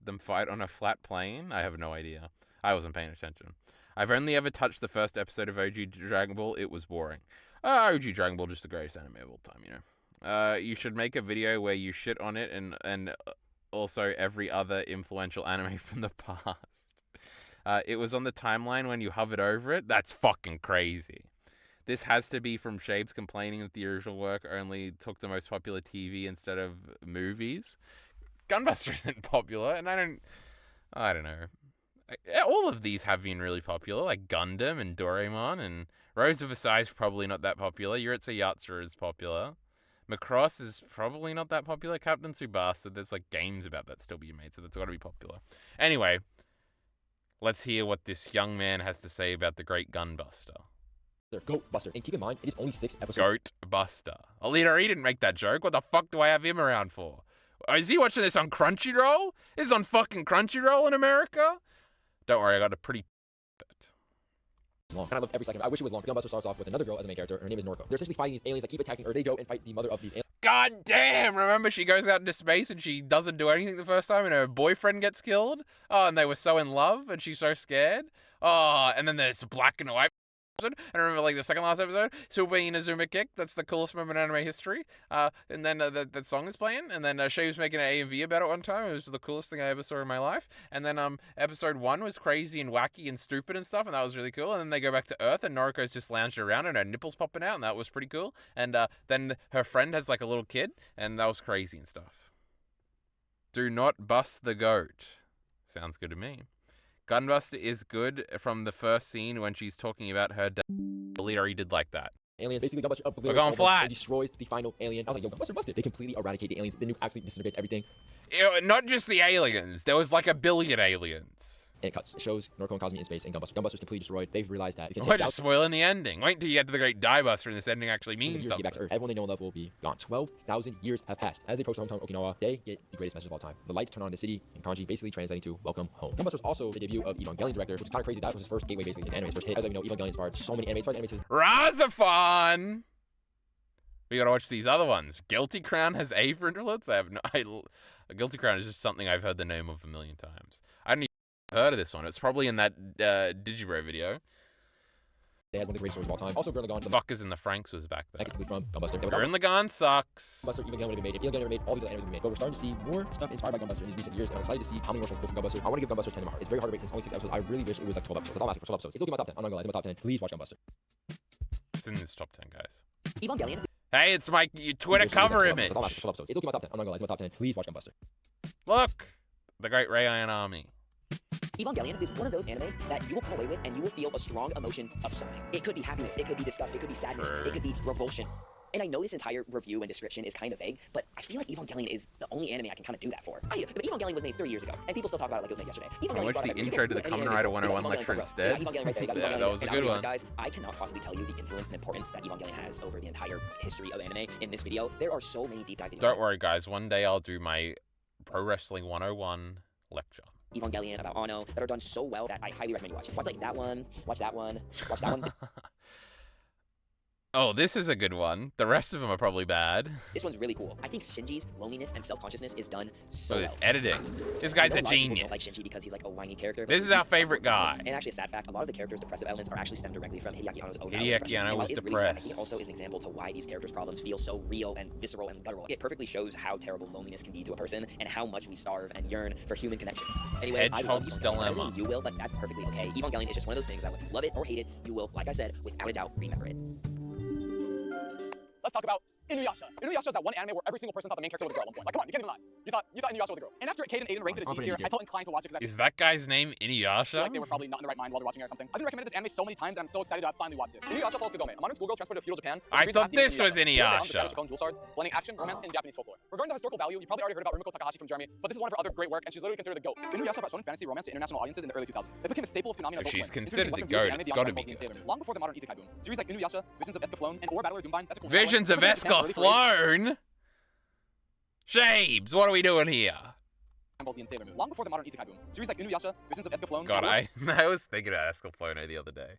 them fight on a flat plane. I have no idea. I wasn't paying attention. I've only ever touched the first episode of OG Dragon Ball. It was boring. OG Dragon Ball, just the greatest anime of all time, you know. You should make a video where you shit on it and also every other influential anime from the past. It was on the timeline when you hovered over it. That's fucking crazy. This has to be from Shapes complaining that the original work only took the most popular TV instead of movies. Gunbuster isn't popular, and I don't know. All of these have been really popular, like Gundam and Doraemon, and Rose of Versailles is probably not that popular. Yuritsu Yatsu is popular. Macross is probably not that popular. Captain Tsubasa, there's like games about that still being made, so that's got to be popular. Anyway, let's hear what this young man has to say about the great Gunbuster. Goat Buster, and keep in mind, it is only 6 episodes. Goat Buster. Alita, he didn't make that joke. What the fuck do I have him around for? Is he watching this on Crunchyroll? This is on fucking Crunchyroll in America? Don't worry, I got a pretty long. And I love every second. I wish it was long. Gunbuster starts off with another girl as a main character. Her name is Noriko. They're essentially fighting these aliens that keep attacking her. They go and fight the mother of these aliens. God damn! Remember she goes out into space and she doesn't do anything the first time and her boyfriend gets killed? Oh, and they were so in love and she's so scared? Oh, and then there's black and white episode. And I remember like the second last episode, Super Inazuma Kick. That's the coolest moment in anime history. And then that song is playing. And then Shay was making an AMV about it one time. It was the coolest thing I ever saw in my life. And then episode 1 was crazy and wacky and stupid and stuff, and that was really cool. And then they go back to Earth and Noriko's just lounging around and her nipples popping out, and that was pretty cool. And then her friend has like a little kid, and that was crazy and stuff. Do not bust the goat. Sounds good to me. Gunbuster is good from the first scene when she's talking about her Delete already did like that. Aliens basically Gunbuster We're going flat. and destroys the final alien. I was like, yo, Gunbuster busted. They completely eradicate the aliens. The nuke absolutely disintegrates everything. Not just the aliens. There was like a billion aliens. And it cuts. It shows Norco and Cosme in space, and Gunbuster's completely destroyed. They've realized that. We're just spoiling the ending. Wait until you get to the Great Diebuster and this ending actually means years to something. get back to Earth. Everyone they know and love will be gone. 12,000 years have passed. As they approach their hometown Okinawa, they get the greatest message of all time. The lights turn on in the city, and kanji basically translating to welcome home. Gunbuster was also the debut of Evangelion director, which is kind of crazy. That was his first gateway, basically, into anime. His first hit. As we know, Evangelion inspired so many anime. As far as anime says, Razafon! We gotta watch these other ones. Guilty Crown has Ava interludes. Guilty Crown is just something I've heard the name of a million times. I hadn't even heard of this one. It's probably in that Digibro video. They had one of the greatest stories of all time. Also, Gurren Lagann. The Fuckers and the Franks was back there. From Gunbuster. Gurren Lagann sucks. Gunbuster, Evangelion would have been made. Evangelion never made. All these other animes would be made. But we're starting to see more stuff inspired by Gunbuster in these recent years, and I'm excited to see how many more shows pull from Gunbuster. I want to give Gunbuster 10 in my heart. It's very hard to rate since only 6 episodes. I really wish it was like 12 episodes. That's all I'm asking for, 12 episodes. It's still in my top 10. I'm not gonna lie, it's in my top 10. Please watch Gunbuster. It's in this top 10, guys. Evangelion. Hey, it's my Twitter cover image. That's all I'm asking for, 12 episodes. It's still in my top 10. I'm not gonna lie, it's in my top 10. Please watch Gunbuster. Look! The Great Rayon Army. Evangelion is one of those anime that you will come away with and you will feel a strong emotion of something. It could be happiness, it could be disgust, it could be sadness, it could be revulsion. And I know this entire review and description is kind of vague, but I feel like Evangelion is the only anime I can kind of do that for. But Evangelion was made 30 years ago, and people still talk about it like it was made yesterday. I watched the intro to the Kamen Rider 101 lecture instead. Yeah, that was a good one. Guys, I cannot possibly tell you the influence and importance that Evangelion has over the entire history of anime in this video. There are so many deep dive videos. Don't worry, guys. One day I'll do my Pro Wrestling 101 lecture. Evangelion, about Anno, that are done so well that I highly recommend you watch. Watch like that one, watch that one, watch that one. Oh, this is a good one. The rest of them are probably bad. This one's really cool. I think Shinji's loneliness and self-consciousness is done so well. This editing. This guy's a genius. Don't like Shinji because he's like a whiny character. This is our favorite guy. And actually, a sad fact, a lot of the character's depressive elements are actually stemmed directly from Hideaki Anno's own Hideaki Anno was depressed. He also is an example to why these characters' problems feel so real and visceral and guttural. It perfectly shows how terrible loneliness can be to a person and how much we starve and yearn for human connection. Anyway, I love Evangelion. That doesn't mean you will, but that's perfectly okay. Evangelion is just one of those things that whether you love it or hate it, you will, like I said, without a doubt, remember it. Let's talk about Inuyasha. Inuyasha is that one anime where every single person thought the main character was a girl at one point. Like, come on, you can't even lie. You thought Inuyasha was a girl. And after Kate and Aiden ranked it as D tier, I felt inclined to watch it because Is that guy's name I feel Inuyasha? like they were probably not in the right mind while they're watching it or something. I've been recommended this anime so many times and I'm so excited that I finally watched it. Inuyasha follows Kagome, a modern schoolgirl transported to feudal Japan. I thought this was Inuyasha. Jewel swords, blending action, romance, and Japanese folklore. Regarding the historical value, you probably already heard about Rumiko Takahashi from Jeremy, but this is one of her other great work and she's literally considered the GOAT. Inuyasha brought shonen fantasy romance to international audiences in the early 2000s. It became a staple of Toonami and Adult She's Swim. considered the GOAT. It's gotta be good. Long before the modern isekai boom. Series like Inuyasha, Visions of Escaflowne, and or Battler Doombind, that's a cool Visions of Escaflowne? Shabes, what are we doing here? Long before the modern isekai boom. Series like Inuyasha, Visions of Escaflowne. God, I was thinking about Escaflowne the other day.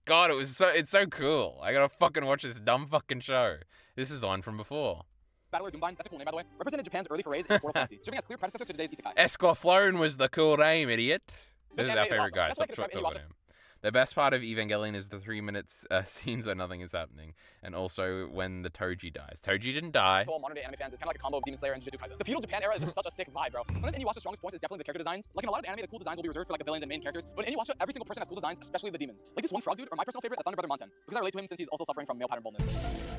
God, it's so cool. I gotta fucking watch this dumb fucking show. This is the one from before. Battler Doombind, that's a cool name by the way. Represented Japan's early forays in World Fantasy, serving as clear predecessors to today's isekai. Escaflowne was the cool name, idiot. This is our anime is favorite awesome. guy. That's Stop why I can talking about him. The best part of Evangelion is the 3 minutes scenes where nothing is happening, and also when the Toji dies. Toji didn't die. To all modern day anime fans, it's kind of like a combo of Demon Slayer and Jujutsu Kaisen. The feudal Japan era is just such a sick vibe, bro. One of Inuyasha's strongest points is definitely the character designs. Like in a lot of anime, the cool designs will be reserved for like the villains and main characters, but in Inuyasha, every single person has cool designs, especially the demons. Like this one frog dude, or my personal favorite, the Thunder Brother Monten, because I relate to him since he's also suffering from male pattern baldness.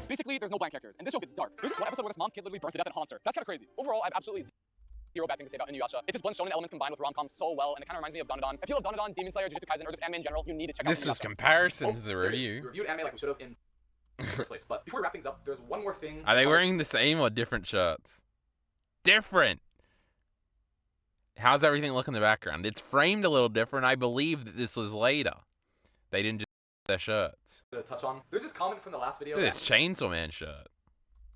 Basically, there's no blank characters, and this show gets dark. There's one episode where this mom's kid literally burns to death and haunts her. That's kind of crazy. Overall, I've absolutely zero bad things to say about Inuyasha. It just blends shonen elements combined with rom-com so well, and it kind of reminds me of Dandadan. If you love Dandadan, Demon Slayer, Jujutsu Kaisen, or just anime in general, you need to check out This Inuyasha. was comparisons, the review. We reviewed anime like we should have in the first place. But before we wrap things up, there's one more thing. Are they wearing the same or different shirts? Different! How's everything look in the background? It's framed a little different. I believe that this was later. They didn't just their shirts. To touch on, there's this comment from the last video. Look at this Chainsaw Man shirt.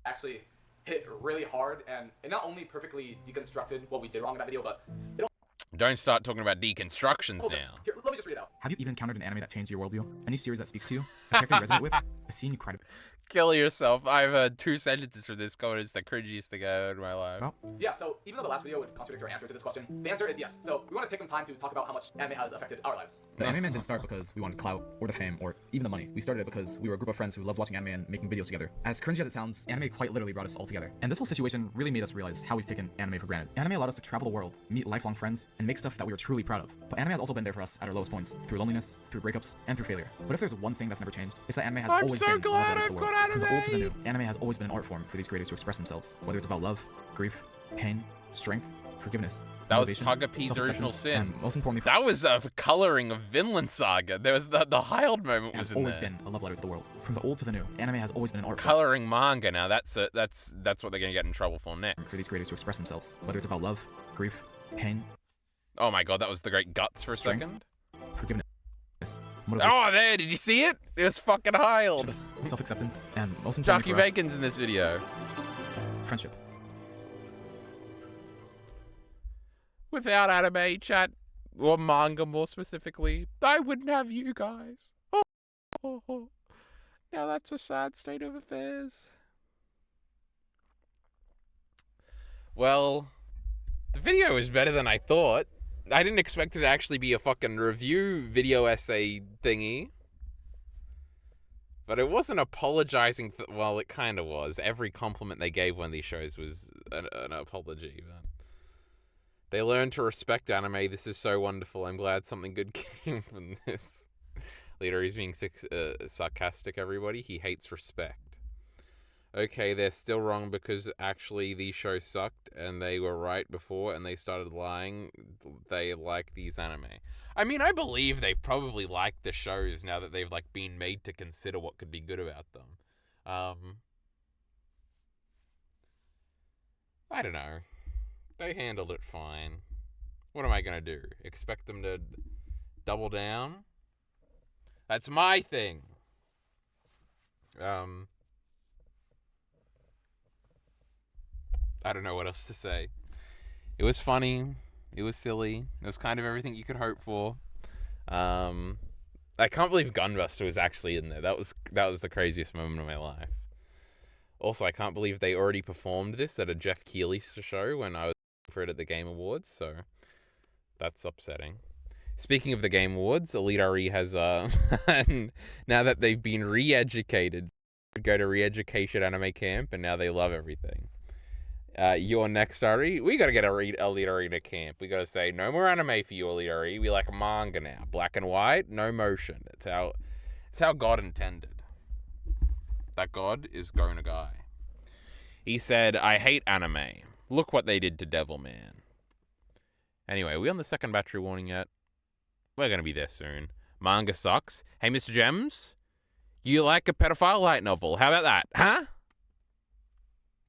Actually hit really hard, and it not only perfectly deconstructed what we did wrong in that video, but it also Don't start talking about deconstructions now. Here, let me just read it out. Have you even encountered an anime that changed your worldview? Any series that speaks to you? A character you resonate with? A scene you cried about? Kill yourself. I've heard 2 sentences from this comment. It's the cringiest thing I've heard in my life. Yeah, so even though the last video would contradict our answer to this question, the answer is yes. So we want to take some time to talk about how much anime has affected our lives. The Anime Men didn't start because we wanted clout, or the fame, or even the money. We started it because we were a group of friends who loved watching anime and making videos together. As cringy as it sounds, anime quite literally brought us all together. And this whole situation really made us realize how we've taken anime for granted. Anime allowed us to travel the world, meet lifelong friends, and make stuff that we were truly proud of. But anime has also been there for us at our lowest points, through loneliness, through breakups, and through failure. But if there's one thing that's never changed, it's that anime has always been the love letter to the world. From the old to the new, anime has always been an art form for these creators to express themselves. Whether it's about love, grief, pain, strength, forgiveness. That was motivation, Togepi's original self-acceptance, sin. and most importantly, That was a coloring of Vinland Saga. There was the Hyld moment was has in always there. been a love letter to the world. From the old to the new, anime has always been an art form Coloring manga now. That's what they're gonna get in trouble for next. for these creators to express themselves, whether it's about love, grief, pain, Oh my god, that was the great guts for a Strength. second. forgiveness, motivation, Oh, there! Did you see it? It was fucking Hyld. self-acceptance, and most Jockey importantly for us, Bacon's in this video. friendship. Without anime chat, or manga more specifically, I wouldn't have you guys. Oh. Now that's a sad state of affairs. Well, the video was better than I thought. I didn't expect it to actually be a fucking review video essay thingy. But it wasn't apologizing for, well, it kind of was. Every compliment they gave one of these shows was an apology. But they learned to respect anime. This is so wonderful. I'm glad something good came from this. Later, he's being sarcastic, everybody. He hates respect. Okay, they're still wrong because actually these shows sucked and they were right before and they started lying. They like these anime. I mean, I believe they probably like the shows now that they've like been made to consider what could be good about them. I don't know. They handled it fine. What am I gonna do? Expect them to double down? That's my thing. I don't know what else to say. It was funny. It was silly. It was kind of everything you could hope for. I can't believe Gunbuster was actually in there. That was the craziest moment of my life. Also, I can't believe they already performed this at a Jeff Keighley show when I was for it at the Game Awards. So that's upsetting. Speaking of the Game Awards, Elite RE has now that they've been re-educated, go to re-education anime camp, and now they love everything. Your next RE, we gotta get a Elite RE to camp. We gotta say no more anime for you, Elite RE. We like manga now, black and white, no motion. It's how God intended. That God is Gona Guy. He said, "I hate anime. Look what they did to Devilman." Anyway, are we on the second battery warning yet? We're gonna be there soon. Manga sucks. Hey, Mr. Gems, you like a pedophile light novel? How about that, huh?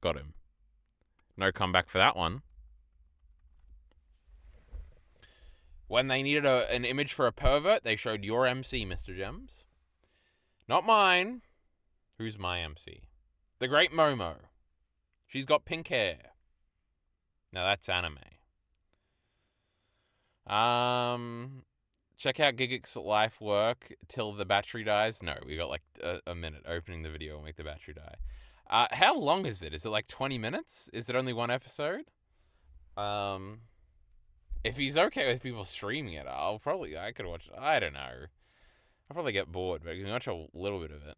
Got him. No comeback for that one. When they needed an image for a pervert, they showed your MC, Mr. Gems. Not mine. Who's my MC? The Great Momo. She's got pink hair. Now that's anime. Check out Gigix life work till the battery dies. No, we got like a minute. Opening the video will make the battery die. How long is it? Is it like 20 minutes? Is it only one episode? If he's okay with people streaming it, I could watch it. I don't know. I'll probably get bored, but I can watch a little bit of it.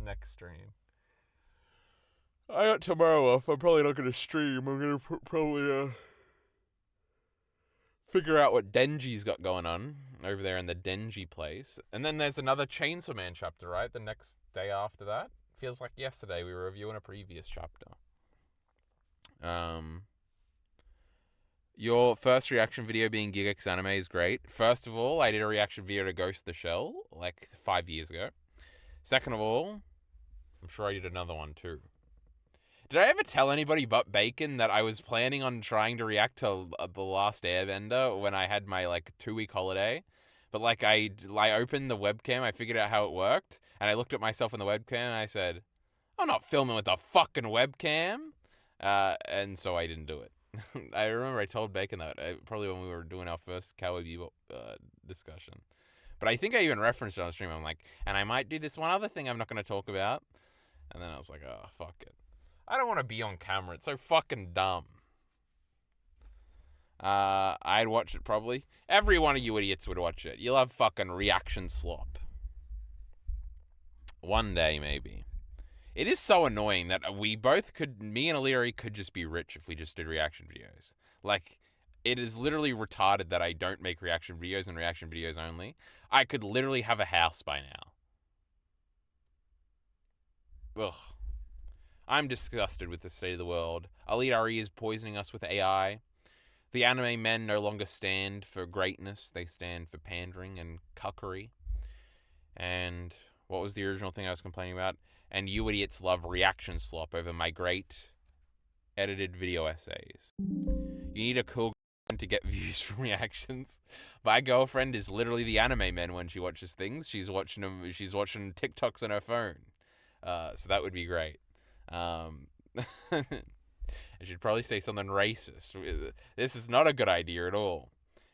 Next stream. I got tomorrow off. I'm probably not going to stream. I'm going to probably figure out what Denji's got going on over there in the Denji place. And then there's another Chainsaw Man chapter, right? The next day after that. Feels like yesterday we were reviewing a previous chapter. Your first reaction video being Gigax Anime is great. First of all, I did a reaction video to Ghost of the Shell like 5 years ago. Second of all, I'm sure I did another one too. Did I ever tell anybody but Bacon that I was planning on trying to react to The Last Airbender when I had my like 2-week holiday? But like I opened the webcam, I figured out how it worked, and I looked at myself in the webcam and I said, I'm not filming with a fucking webcam. And so I didn't do it. I remember I told Bacon that probably when we were doing our first Cowboy Bebop discussion. But I think I even referenced it on stream. I'm like, and I might do this one other thing I'm not going to talk about. And then I was like, oh, fuck it. I don't want to be on camera. It's so fucking dumb. I'd watch it probably. Every one of you idiots would watch it. You'll have fucking reaction slop. One day, maybe. It is so annoying that we both could, me and Illyri could just be rich if we just did reaction videos. Like, it is literally retarded that I don't make reaction videos and reaction videos only. I could literally have a house by now. Ugh. I'm disgusted with the state of the world. Elite RE is poisoning us with AI. The anime men no longer stand for greatness. They stand for pandering and cuckery. And what was the original thing I was complaining about? And you idiots love reaction slop over my great edited video essays. You need a cool girlfriend to get views from reactions. My girlfriend is literally the anime men when she watches things. She's watching them. She's watching TikToks on her phone. So that would be great. I should probably say something racist. This is not a good idea at all.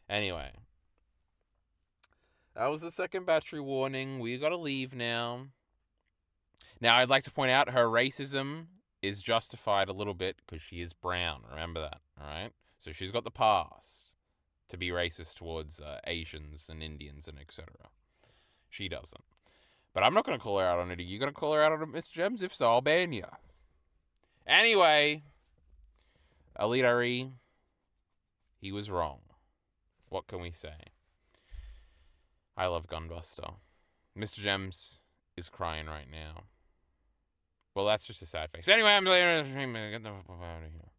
Anyway. That was the second battery warning. We gotta leave now. Now, I'd like to point out her racism is justified a little bit because she is brown. Remember that, all right? So she's got the past to be racist towards Asians and Indians and etc. She doesn't. But I'm not going to call her out on it. Are you going to call her out on it, Miss Gems? If so, I'll ban you. Anyway, Elite RE, he was wrong. What can we say? I love Gunbuster. Mr. Gems is crying right now. Well, that's just a sad face. Anyway, I'm get the fuck out of here.